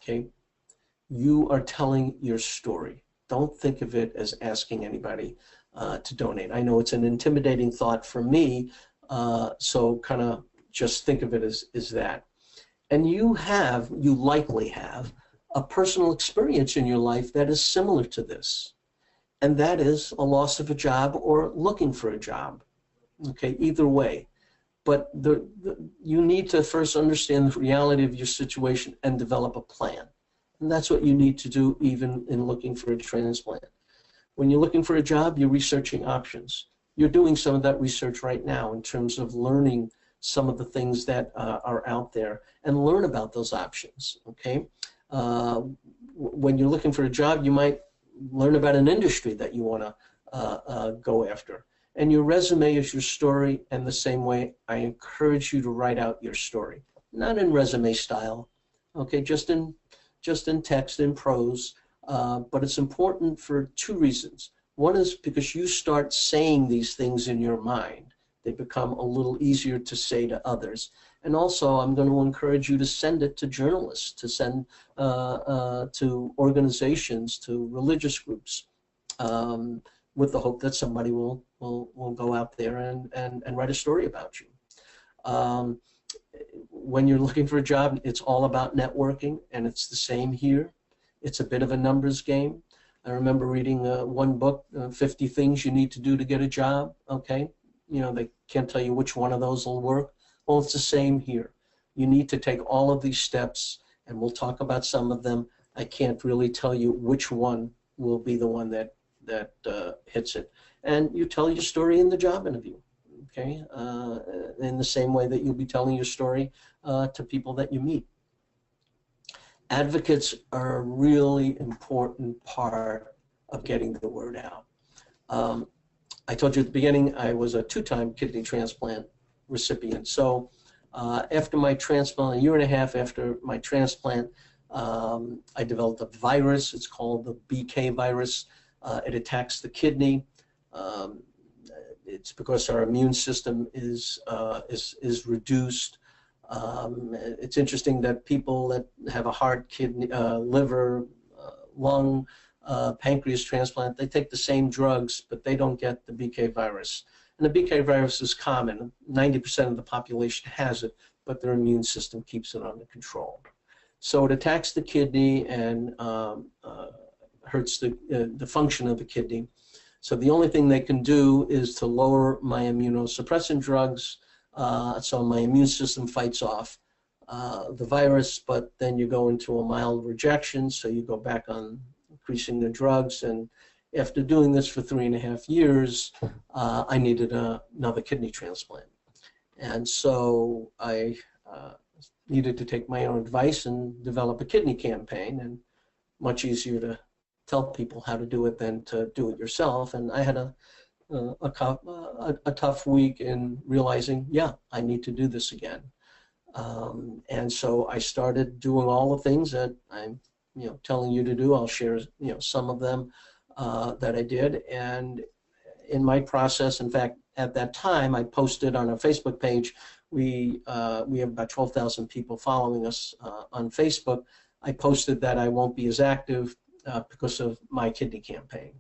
okay? You are telling your story. Don't think of it as asking anybody to donate. I know it's an intimidating thought for me, so kind of just think of it as that. And you likely have a personal experience in your life that is similar to this, and that is a loss of a job or looking for a job. Okay, either way. But you need to first understand the reality of your situation and develop a plan. And that's what you need to do even in looking for a transplant. When you're looking for a job, you're researching options. You're doing some of that research right now in terms of learning some of the things that are out there, and learn about those options, okay? When you're looking for a job, you might learn about an industry that you want to go after. And your resume is your story, and the same way I encourage you to write out your story. Not in resume style, okay, just in text, in prose, but it's important for two reasons. One is because you start saying these things in your mind. They become a little easier to say to others. And also, I'm going to encourage you to send it to journalists, to send to organizations, to religious groups, with the hope that somebody will go out there and write a story about you. When you're looking for a job, it's all about networking, and it's the same here. It's a bit of a numbers game. I remember reading one book, 50 Things You Need to Do to Get a Job, okay? They can't tell you which one of those will work. Well, it's the same here. You need to take all of these steps, and we'll talk about some of them. I can't really tell you which one will be the one that hits it. And you tell your story in the job interview, okay? In the same way that you'll be telling your story to people that you meet. Advocates are a really important part of getting the word out. I told you at the beginning I was a 2-time kidney transplant recipient. So after my transplant, a year and a half after my transplant, I developed a virus. It's called the BK virus. It attacks the kidney. It's because our immune system is reduced. It's interesting that people that have a heart, kidney, liver, lung, pancreas transplant, they take the same drugs, but they don't get the BK virus. And the BK virus is common. 90% of the population has it, but their immune system keeps it under control. So it attacks the kidney and hurts the function of the kidney. So the only thing they can do is to lower my immunosuppressant drugs, so my immune system fights off the virus, but then you go into a mild rejection, so you go back on increasing the drugs. And after doing this for 3.5 years, I needed another kidney transplant. And so I needed to take my own advice and develop a kidney campaign, and much easier to tell people how to do it than to do it yourself. And I had a tough week in realizing, yeah, I need to do this again. And so I started doing all the things that I'm telling you to do. I'll share some of them that I did. And in my process, in fact, at that time, I posted on our Facebook page. We have about 12,000 people following us on Facebook. I posted that I won't be as active because of my kidney campaign.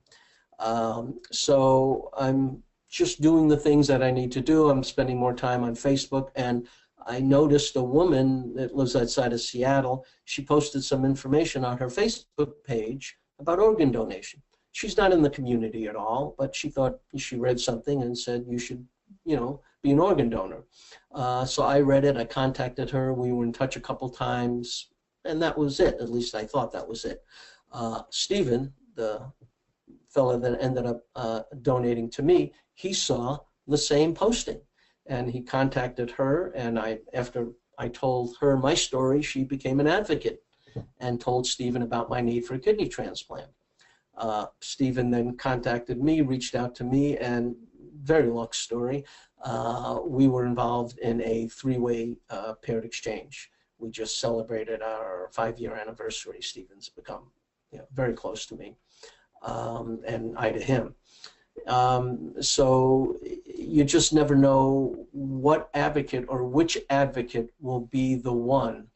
So I'm just doing the things that I need to do. I'm spending more time on Facebook, and I noticed a woman that lives outside of Seattle. She posted some information on her Facebook page about organ donation. She's not in the community at all, but she thought she read something and said you should, be an organ donor. So I read it. I contacted her. We were in touch a couple times, and that was it. At least I thought that was it. Stephen, the fellow that ended up donating to me, he saw the same posting, and he contacted her, and after I told her my story, she became an advocate and told Stephen about my need for a kidney transplant. Stephen then contacted me, reached out to me, and very long story, we were involved in a three-way paired exchange. We just celebrated our 5-year anniversary. Stephen's become very close to me, and I to him. So you just never know what advocate or which advocate will be the one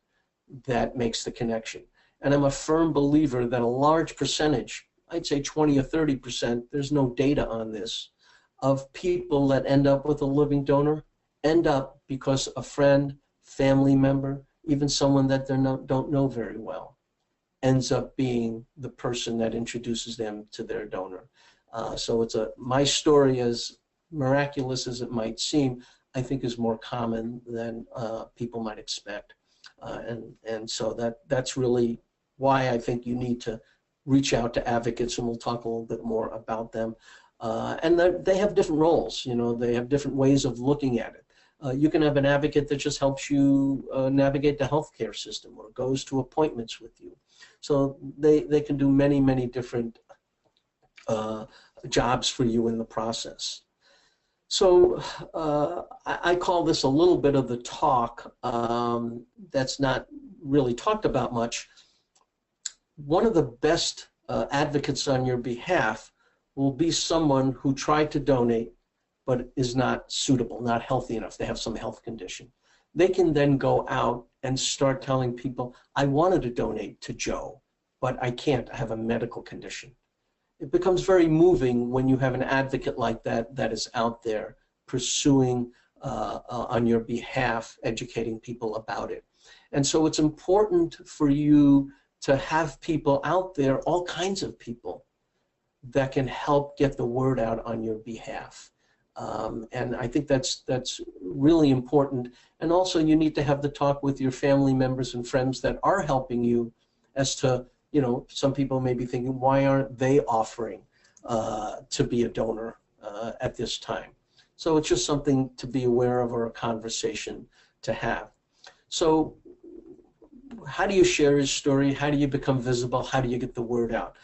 that makes the connection. And I'm a firm believer that a large percentage, I'd say 20 or 30%, there's no data on this, of people that end up with a living donor end up because a friend, family member, even someone that they don't know very well, ends up being the person that introduces them to their donor. So it's my story, as miraculous as it might seem, I think is more common than people might expect. And so that's really why I think you need to reach out to advocates, and we'll talk a little bit more about them. And they have different roles, they have different ways of looking at it. You can have an advocate that just helps you navigate the healthcare system or goes to appointments with you. So they can do many, many different jobs for you in the process. So I call this a little bit of the talk that's not really talked about much. One of the best advocates on your behalf will be someone who tried to donate but is not suitable, not healthy enough. They have some health condition. They can then go out and start telling people, I wanted to donate to Joe, but I can't. I have a medical condition. It becomes very moving when you have an advocate like that that is out there pursuing on your behalf, educating people about it. And so it's important for you to have people out there, all kinds of people, that can help get the word out on your behalf. And I think that's really important. And also you need to have the talk with your family members and friends that are helping you as to, some people may be thinking, why aren't they offering to be a donor at this time? So it's just something to be aware of, or a conversation to have. So how do you share his story? How do you become visible? How do you get the word out?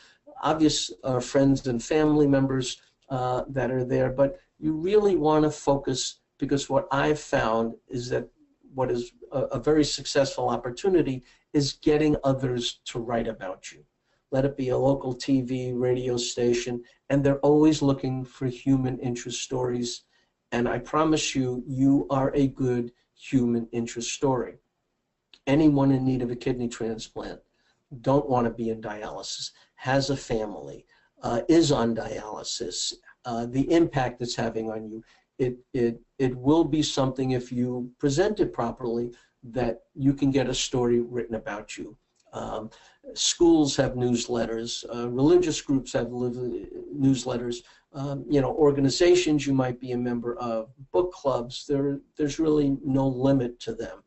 Obvious friends and family members that are there, but you really want to focus, because what I've found is that what is a very successful opportunity is getting others to write about you. Let it be a local TV, radio station, and they're always looking for human interest stories. And I promise you, you are a good human interest story. Anyone in need of a kidney transplant, don't want to be in dialysis, has a family, is on dialysis, the impact it's having on you, it will be something, if you present it properly, that you can get a story written about you. Schools have newsletters, religious groups have newsletters, organizations you might be a member of, book clubs, there's really no limit to them.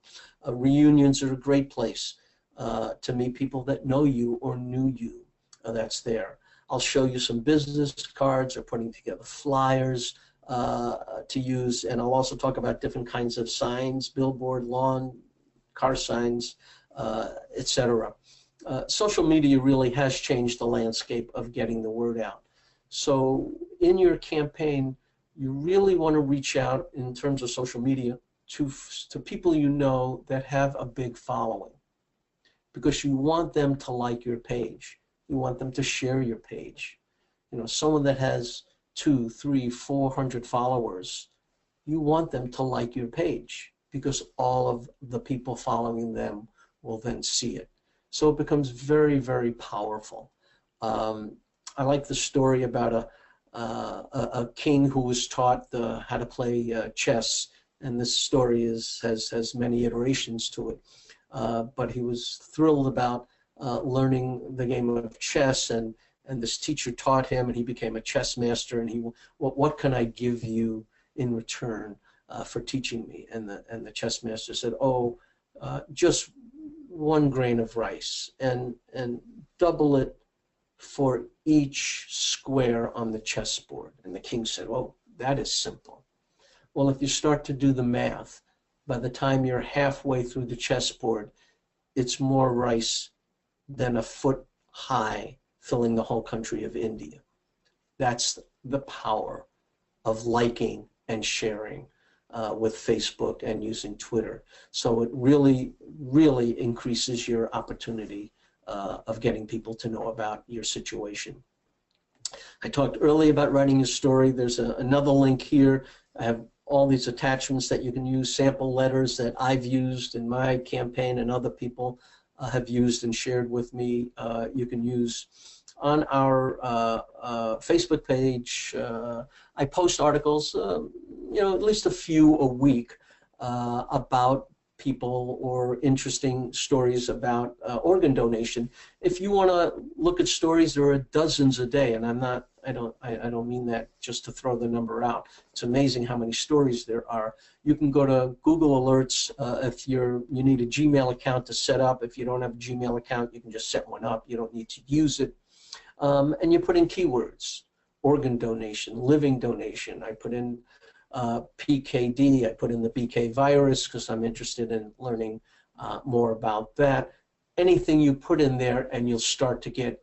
Reunions are a great place to meet people that know you or knew you. That's there. I'll show you some business cards, or putting together flyers to use, and I'll also talk about different kinds of signs, billboard, lawn, car signs, etc. Social media really has changed the landscape of getting the word out. So in your campaign, you really want to reach out in terms of social media to people you know that have a big following, because you want them to like your page. You want them to share your page. Someone that has 200, 300, 400 followers, you want them to like your page, because all of the people following them will then see it. So it becomes very, very powerful. I like the story about a king who was taught how to play chess, and this story has many iterations to it. But he was thrilled about learning the game of chess, and this teacher taught him, and he became a chess master. And what can I give you in return for teaching me? And the chess master said, oh, just 1 grain of rice, and double it for each square on the chessboard. And the king said, well, that is simple. Well, if you start to do the math, by the time you're halfway through the chessboard, it's more rice than a foot high, filling the whole country of India. That's the power of liking and sharing with Facebook and using Twitter. So it really, really increases your opportunity of getting people to know about your situation. I talked earlier about writing a story. There's another link here. I have all these attachments that you can use, sample letters that I've used in my campaign and other people have used and shared with me. You can use on our Facebook page. I post articles, at least a few a week about people or interesting stories about organ donation. If you want to look at stories, there are dozens a day, and I don't mean that just to throw the number out. It's amazing how many stories there are. You can go to Google Alerts if you need a Gmail account to set up. If you don't have a Gmail account, you can just set one up. You don't need to use it. And you put in keywords: organ donation, living donation. I put in PKD, I put in the BK virus because I'm interested in learning more about that. Anything you put in there, and you'll start to get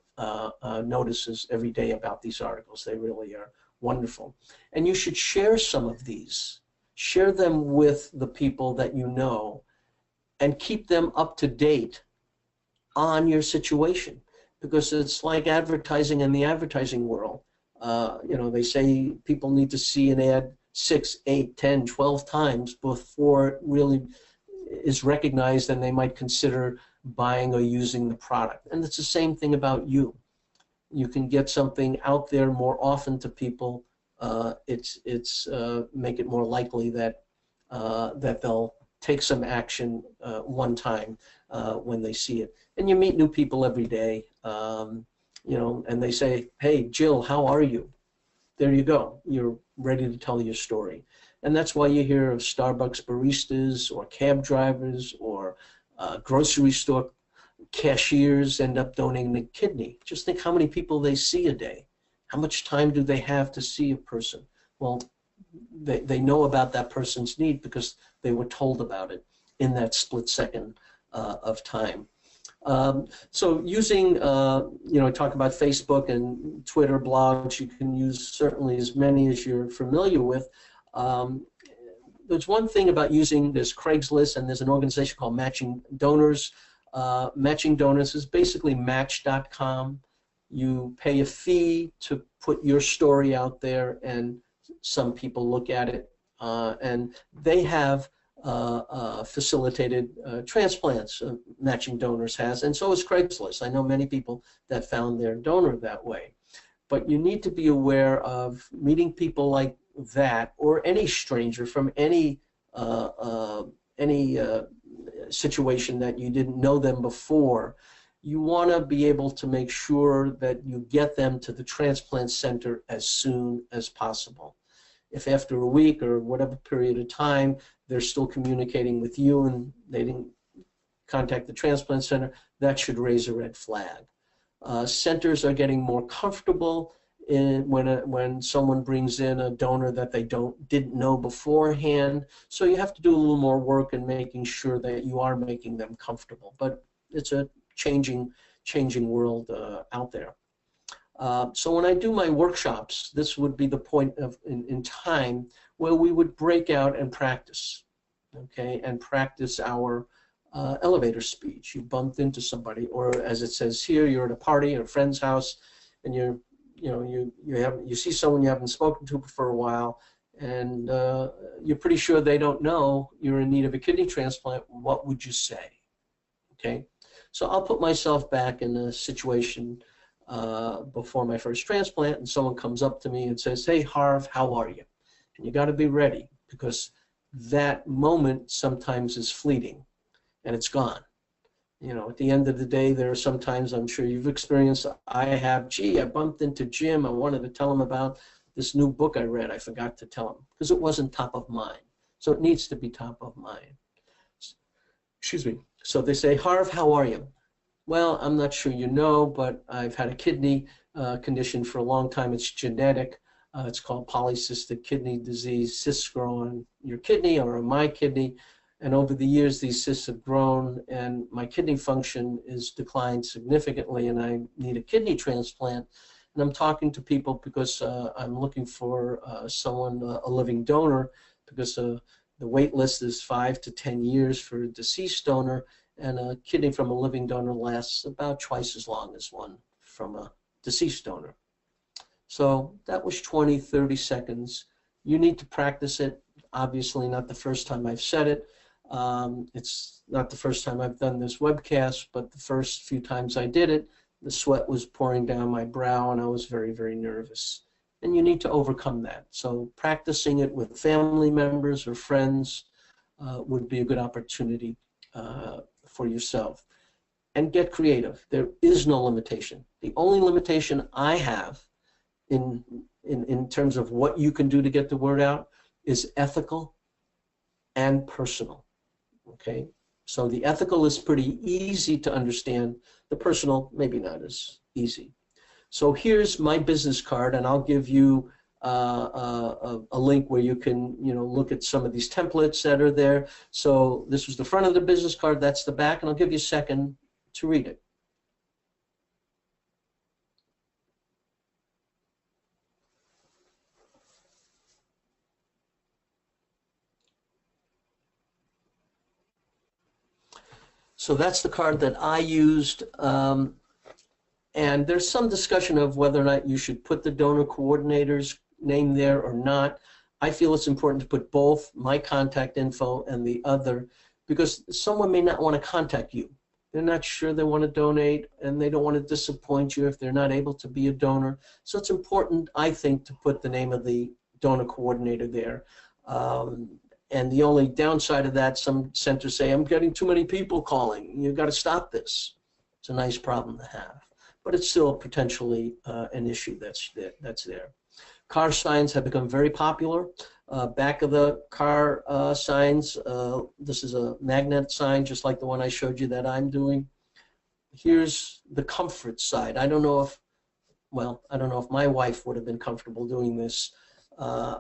notices every day about these articles. They really are wonderful. And you should share some of these. Share them with the people that you know, and keep them up to date on your situation, because it's like advertising in the advertising world. They say people need to see an ad 6, 8, 10, 12 times before it really is recognized and they might consider buying or using the product. And it's the same thing about you. You can get something out there more often to people. Make it more likely that they'll take some action one time when they see it. And you meet new people every day, and they say, hey, Jill, how are you? There you go. You're ready to tell your story. And that's why you hear of Starbucks baristas or cab drivers or grocery store cashiers end up donating a kidney. Just think how many people they see a day. How much time do they have to see a person? Well, they know about that person's need because they were told about it in that split second of time. So using, talk about Facebook and Twitter blogs, you can use certainly as many as you're familiar with. There's one thing about using this Craigslist, and there's an organization called Matching Donors. Matching Donors is basically Match.com. You pay a fee to put your story out there, and some people look at it, and they have facilitated transplants. Matching Donors has, and so is Craigslist. I know many people that found their donor that way. But you need to be aware of meeting people like that, or any stranger from any situation that you didn't know them before. You want to be able to make sure that you get them to the transplant center as soon as possible. If after a week or whatever period of time they're still communicating with you and they didn't contact the transplant center, that should raise a red flag. Centers are getting more comfortable when someone brings in a donor that they didn't know beforehand. So you have to do a little more work in making sure that you are making them comfortable. But it's a changing world out there. So when I do my workshops, this would be the point in time where we would break out and practice, okay, and practice our elevator speech. You bumped into somebody, or as it says here, you're at a party at a friend's house, and you see someone you haven't spoken to for a while, and you're pretty sure they don't know you're in need of a kidney transplant. What would you say? Okay, so I'll put myself back in a situation before my first transplant, and someone comes up to me and says, "Hey, Harv, how are you?" And you got to be ready, because that moment sometimes is fleeting, and it's gone. You know, at the end of the day, there are sometimes, I'm sure you've experienced, I have, gee, I bumped into Jim, I wanted to tell him about this new book I read, I forgot to tell him, because it wasn't top of mind. So it needs to be top of mind. Excuse me. So they say, "Harv, how are you?" "Well, I'm not sure you know, but I've had a kidney condition for a long time. It's genetic. It's called polycystic kidney disease. Cysts grow on your kidney or on my kidney. And over the years, these cysts have grown, and my kidney function is declined significantly, and I need a kidney transplant." And I'm talking to people because I'm looking for someone, a living donor, because the wait list is 5 to 10 years for a deceased donor, and a kidney from a living donor lasts about twice as long as one from a deceased donor. So that was 20, 30 seconds. You need to practice it. Obviously not the first time I've said it. It's not the first time I've done this webcast, but the first few times I did it, the sweat was pouring down my brow, and I was very, very nervous. And you need to overcome that. So practicing it with family members or friends would be a good opportunity for yourself. And get creative. There is no limitation. The only limitation I have in terms of what you can do to get the word out is ethical and personal. Okay? So the ethical is pretty easy to understand. The personal, maybe not as easy. So here's my business card, and I'll give you a link where you can, look at some of these templates that are there. So this was the front of the business card, that's the back, and I'll give you a second to read it. So that's the card that I used, and there's some discussion of whether or not you should put the donor coordinator's name there or not. I feel it's important to put both, my contact info and the other, because someone may not want to contact you. They're not sure they want to donate, and they don't want to disappoint you if they're not able to be a donor. So it's important, I think, to put the name of the donor coordinator there. And the only downside of that, some centers say, "I'm getting too many people calling. You've got to stop this." It's a nice problem to have, but it's still potentially an issue that's there. Car signs have become very popular. Back of the car signs, this is a magnet sign, just like the one I showed you that I'm doing. Here's the comfort side. I don't know if my wife would have been comfortable doing this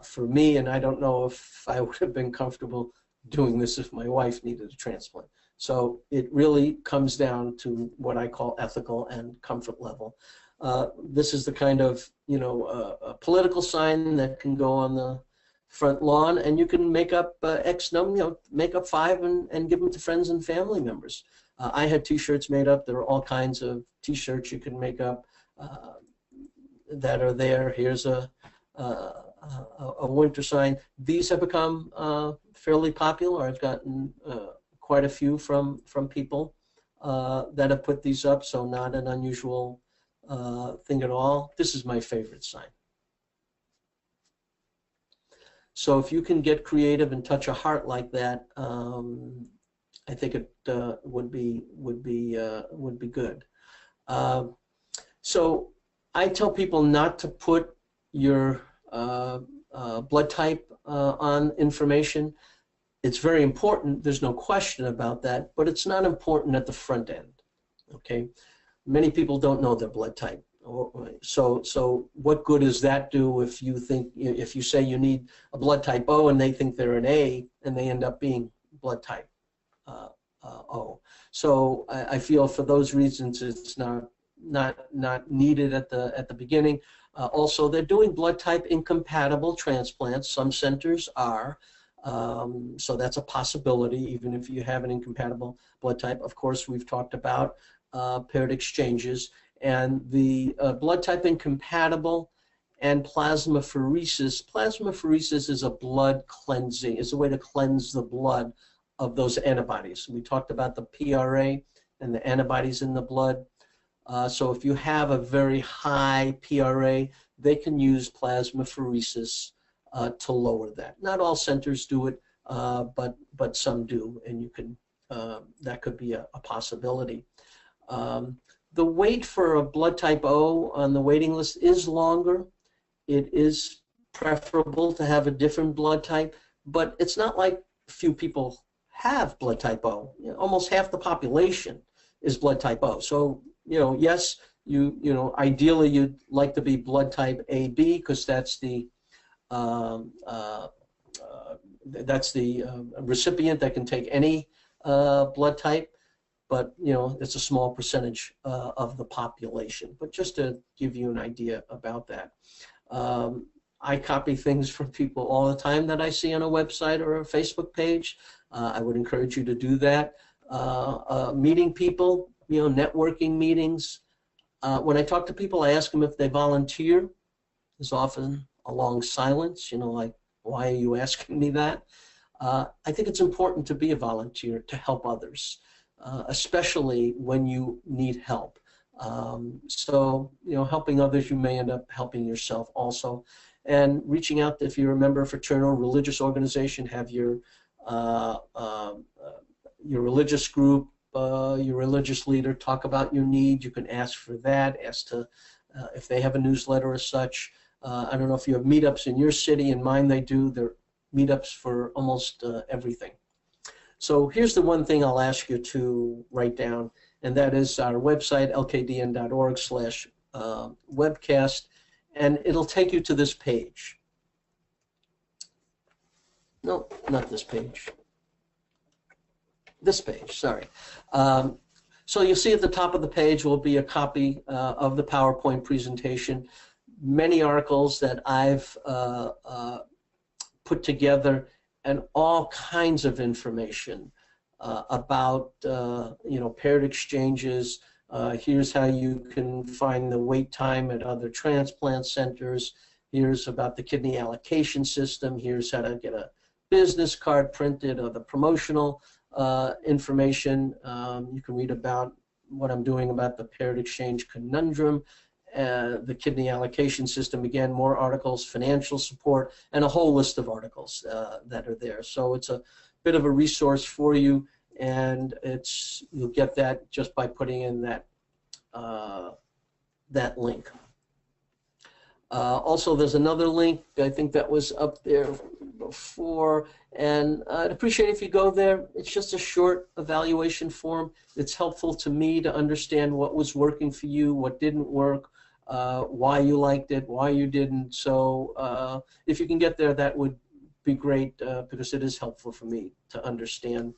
for me, and I don't know if I would have been comfortable doing this if my wife needed a transplant. So it really comes down to what I call ethical and comfort level. This is the kind of, a political sign that can go on the front lawn, and you can make up X number, make up 5 and give them to friends and family members. I had T-shirts made up. There are all kinds of T-shirts you can make up that are there. Here's a winter sign. These have become fairly popular. I've gotten quite a few from people that have put these up, so not an unusual thing at all. This is my favorite sign. So if you can get creative and touch a heart like that, I think it would be good. So I tell people not to put your blood type on information. It's very important. There's no question about that, but it's not important at the front end. Okay, many people don't know their blood type. So what good does that do if you say you need a blood type O and they think they're an A and they end up being blood type O? So I feel for those reasons it's not needed at the beginning. Also, they're doing blood type incompatible transplants. Some centers are. So that's a possibility, even if you have an incompatible blood type. Of course, we've talked about paired exchanges, and the blood type incompatible and plasmapheresis. Plasmapheresis is a blood cleansing. It's a way to cleanse the blood of those antibodies. We talked about the PRA and the antibodies in the blood. So if you have a very high PRA, they can use plasmapheresis to lower that. Not all centers do it, but some do, and you can that could be a possibility. The wait for a blood type O on the waiting list is longer. It is preferable to have a different blood type, but it's not like few people have blood type O. You know, almost half the population is blood type O. So, you know, yes, you know, ideally you'd like to be blood type AB because that's the recipient that can take any blood type, but you know, it's a small percentage of the population. But just to give you an idea about that. I copy things from people all the time that I see on a website or a Facebook page. I would encourage you to do that. Meeting people, you know, networking meetings. When I talk to people, I ask them if they volunteer. There's often a long silence, you know, like, why are you asking me that? I think it's important to be a volunteer to help others, especially when you need help. So, you know, helping others, you may end up helping yourself also. And reaching out, if you're a member of a fraternal religious organization, have your religious group, your religious leader talk about your need. You can ask for that, ask to if they have a newsletter or such. I don't know if you have meetups in your city. In mine they do. They're meetups for almost everything. So here's the one thing I'll ask you to write down, and that is our website, lkdn.org/webcast, and it'll take you to this page. No, not this page. This page, sorry. So you'll see at the top of the page will be a copy of the PowerPoint presentation. Many articles that I've put together, and all kinds of information about you know, paired exchanges. Here's how you can find the wait time at other transplant centers. Here's about the kidney allocation system. Here's how to get a business card printed, or the promotional information. You can read about what I'm doing about the paired exchange conundrum, the kidney allocation system, again, more articles, financial support, and a whole list of articles that are there. So it's a bit of a resource for you, and you'll get that just by putting in that that link. Also, there's another link, I think that was up there before, and I'd appreciate if you go there. It's just a short evaluation form. It's helpful to me to understand what was working for you, what didn't work, why you liked it, why you didn't. So if you can get there, that would be great, because it is helpful for me to understand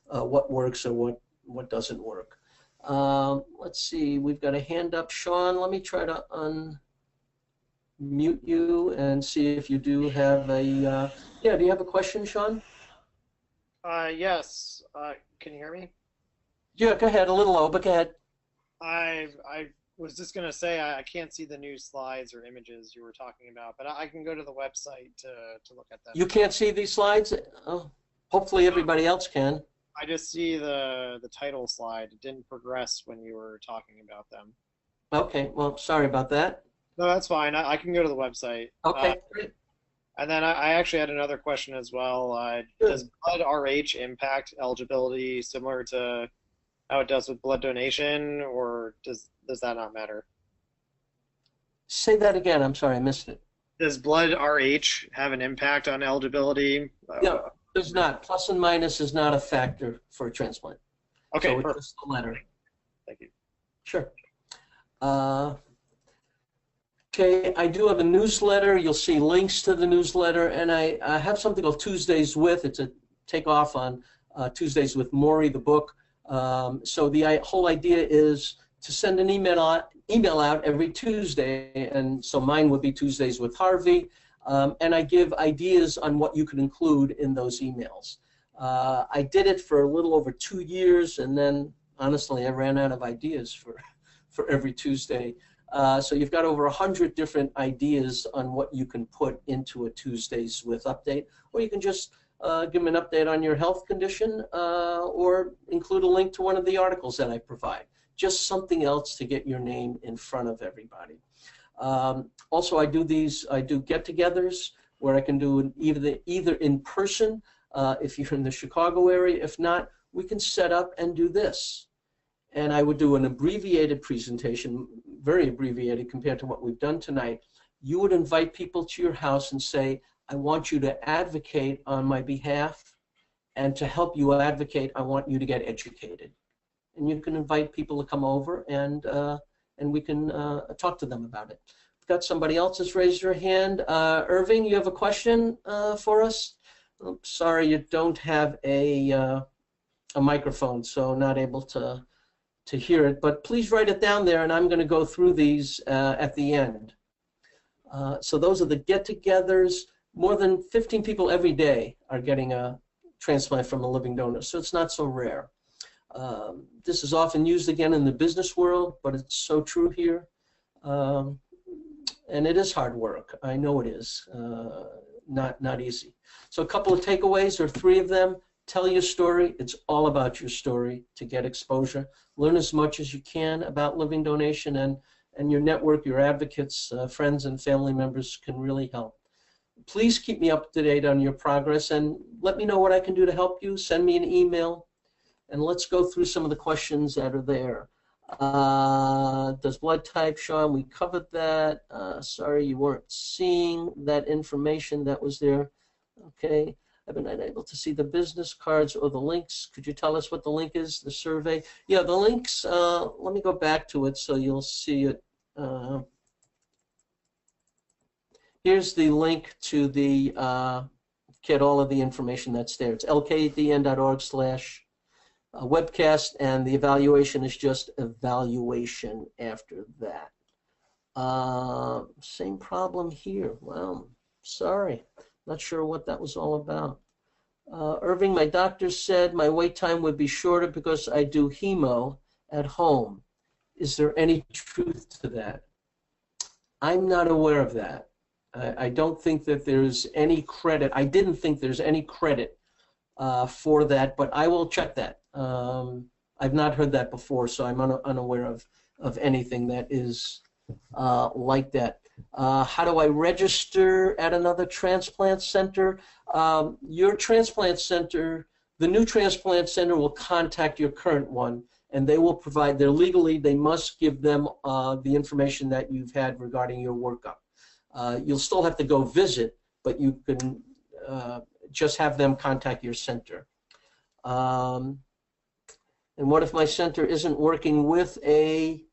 what works and what doesn't work. Let's see, we've got a hand up. Sean, let me try to unmute you and see if you do have a, yeah, do you have a question, Sean? Yes. Can you hear me? Yeah, go ahead, a little low, but go ahead. I was just going to say I can't see the new slides or images you were talking about, but I can go to the website to look at them. You can't see these slides? Oh, hopefully everybody else can. I just see the title slide. It didn't progress when you were talking about them. Okay, well, sorry about that. No, that's fine. I can go to the website. Okay, great. And then I actually had another question as well. Does blood RH impact eligibility similar to how it does with blood donation, or does that not matter? Say that again. I'm sorry, I missed it. Does blood RH have an impact on eligibility? No, there's not. Plus and minus is not a factor for a transplant. Okay, so it's just the letter. Thank you. Sure. Okay, I do have a newsletter. You'll see links to the newsletter, and I have something called Tuesdays With. It's a takeoff on Tuesdays with Maury, the book. So the whole idea is to send an email out every Tuesday, and so mine would be Tuesdays with Harvey, and I give ideas on what you could include in those emails. I did it for a little over 2 years, and then honestly I ran out of ideas for every Tuesday. So you've got over 100 different ideas on what you can put into a Tuesdays with update, or you can just give them an update on your health condition, or include a link to one of the articles that I provide. just something else to get your name in front of everybody. Also, I do get-togethers where I can do either in person if you're in the Chicago area. If not, we can set up and do this. And I would do an abbreviated presentation, very abbreviated compared to what we've done tonight. You would invite people to your house and say, I want you to advocate on my behalf, and to help you advocate, I want you to get educated. And you can invite people to come over, and we can talk to them about it. We've got somebody else that's raised their hand. Irving, you have a question for us? Oh, sorry, you don't have a microphone, so not able to hear it. But please write it down there, and I'm going to go through these at the end. So those are the get-togethers. More than 15 people every day are getting a transplant from a living donor, so it's not so rare. This is often used again in the business world, but it's so true here. And it is hard work. I know it is. Not easy. So a couple of takeaways, or 3 of them. Tell your story. It's all about your story to get exposure. Learn as much as you can about living donation, and your network, your advocates, friends and family members can really help. Please keep me up to date on your progress, and let me know what I can do to help you. Send me an email, and let's go through some of the questions that are there. Does blood type show on? We covered that. Sorry you weren't seeing that information that was there. Okay. I've been unable to see the business cards or the links. Could you tell us what the link is, the survey? Yeah, the links, let me go back to it so you'll see it. Here's the link to the get all of the information that's there. It's lkdn.org/webcast, and the evaluation is just evaluation after that. Same problem here. Well, sorry. Not sure what that was all about. Irving, my doctor said my wait time would be shorter because I do hemo at home. Is there any truth to that? I'm not aware of that. I don't think that there's any credit. I didn't think there's any credit for that, but I will check that. I've not heard that before, so I'm unaware of anything that is like that. How do I register at another transplant center? Your transplant center, the new transplant center will contact your current one, and they will provide, they must give them the information that you've had regarding your workup. You'll still have to go visit, but you can just have them contact your center. And what if my center isn't working with a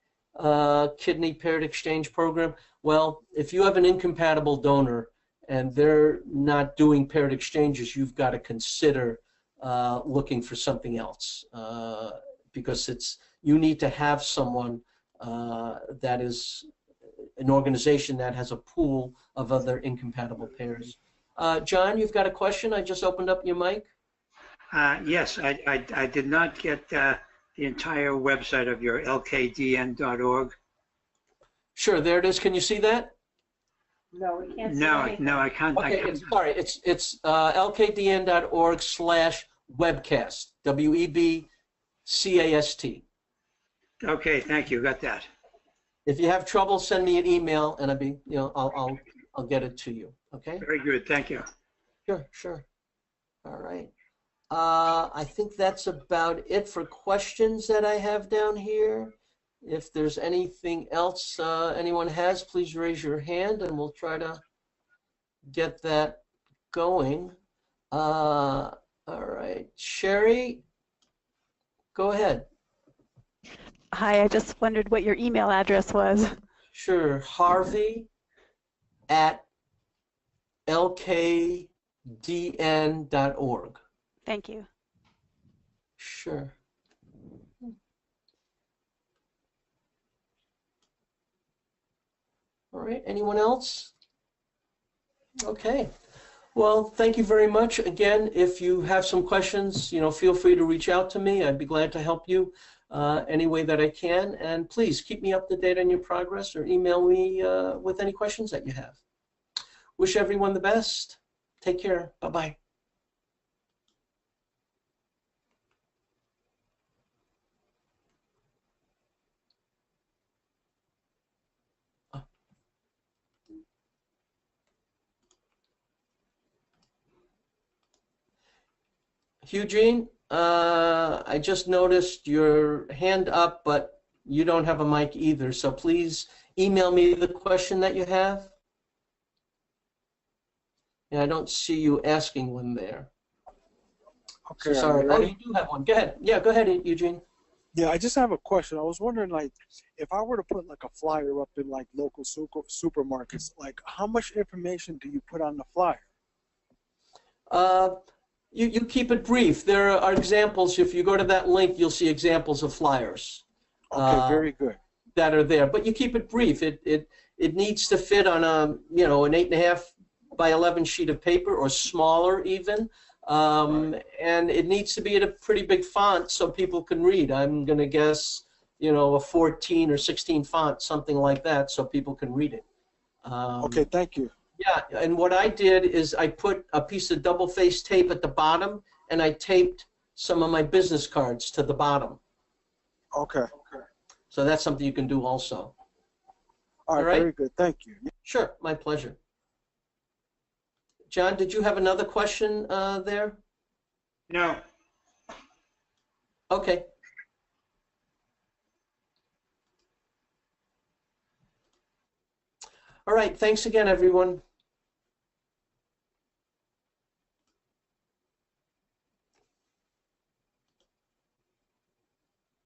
kidney paired exchange program? Well, if you have an incompatible donor and they're not doing paired exchanges, you've got to consider looking for something else, because you need to have someone that is an organization that has a pool of other incompatible pairs. John, you've got a question? I just opened up your mic. Yes, I did not get the entire website of your lkdn.org. Sure, there it is. Can you see that? No, we can't see No, anything. no, I can't. Okay, sorry. It's lkdn.org/webcast. WEBCAST. Okay, thank you. Got that. If you have trouble, send me an email, and I'll get it to you. Okay. Very good. Thank you. Sure. All right. I think that's about it for questions that I have down here. If there's anything else anyone has, please raise your hand, and we'll try to get that going. All right. Sherry, go ahead. Hi, I just wondered what your email address was. Sure. Harvey@lkdn.org. Thank you. Sure. All right, anyone else? Okay. Well, thank you very much. Again, if you have some questions, feel free to reach out to me. I'd be glad to help you any way that I can. And please keep me up to date on your progress, or email me with any questions that you have. Wish everyone the best. Take care. Bye-bye. Eugene, I just noticed your hand up, but you don't have a mic either, so please email me the question that you have. And I don't see you asking one there. Okay, So sorry. are you Oh, ready? you do have one. Go ahead. Yeah, go ahead, Eugene. Yeah, I just have a question. I was wondering, like, if I were to put like a flyer up in like local supermarkets, like how much information do you put on the flyer? You keep it brief. There are examples. If you go to that link, you'll see examples of flyers. Okay, very good. That are there, but you keep it brief. It needs to fit on a an 8.5 by 11 sheet of paper or smaller even, Right. and it needs to be at a pretty big font so people can read. I'm going to guess a 14 or 16 font, something like that, so people can read it. Okay, thank you. Yeah, and what I did is I put a piece of double-faced tape at the bottom, and I taped some of my business cards to the bottom. Okay. So that's something you can do also. All right, very good. Thank you. Sure, my pleasure. John, did you have another question there? No. Okay. All right, thanks again, everyone.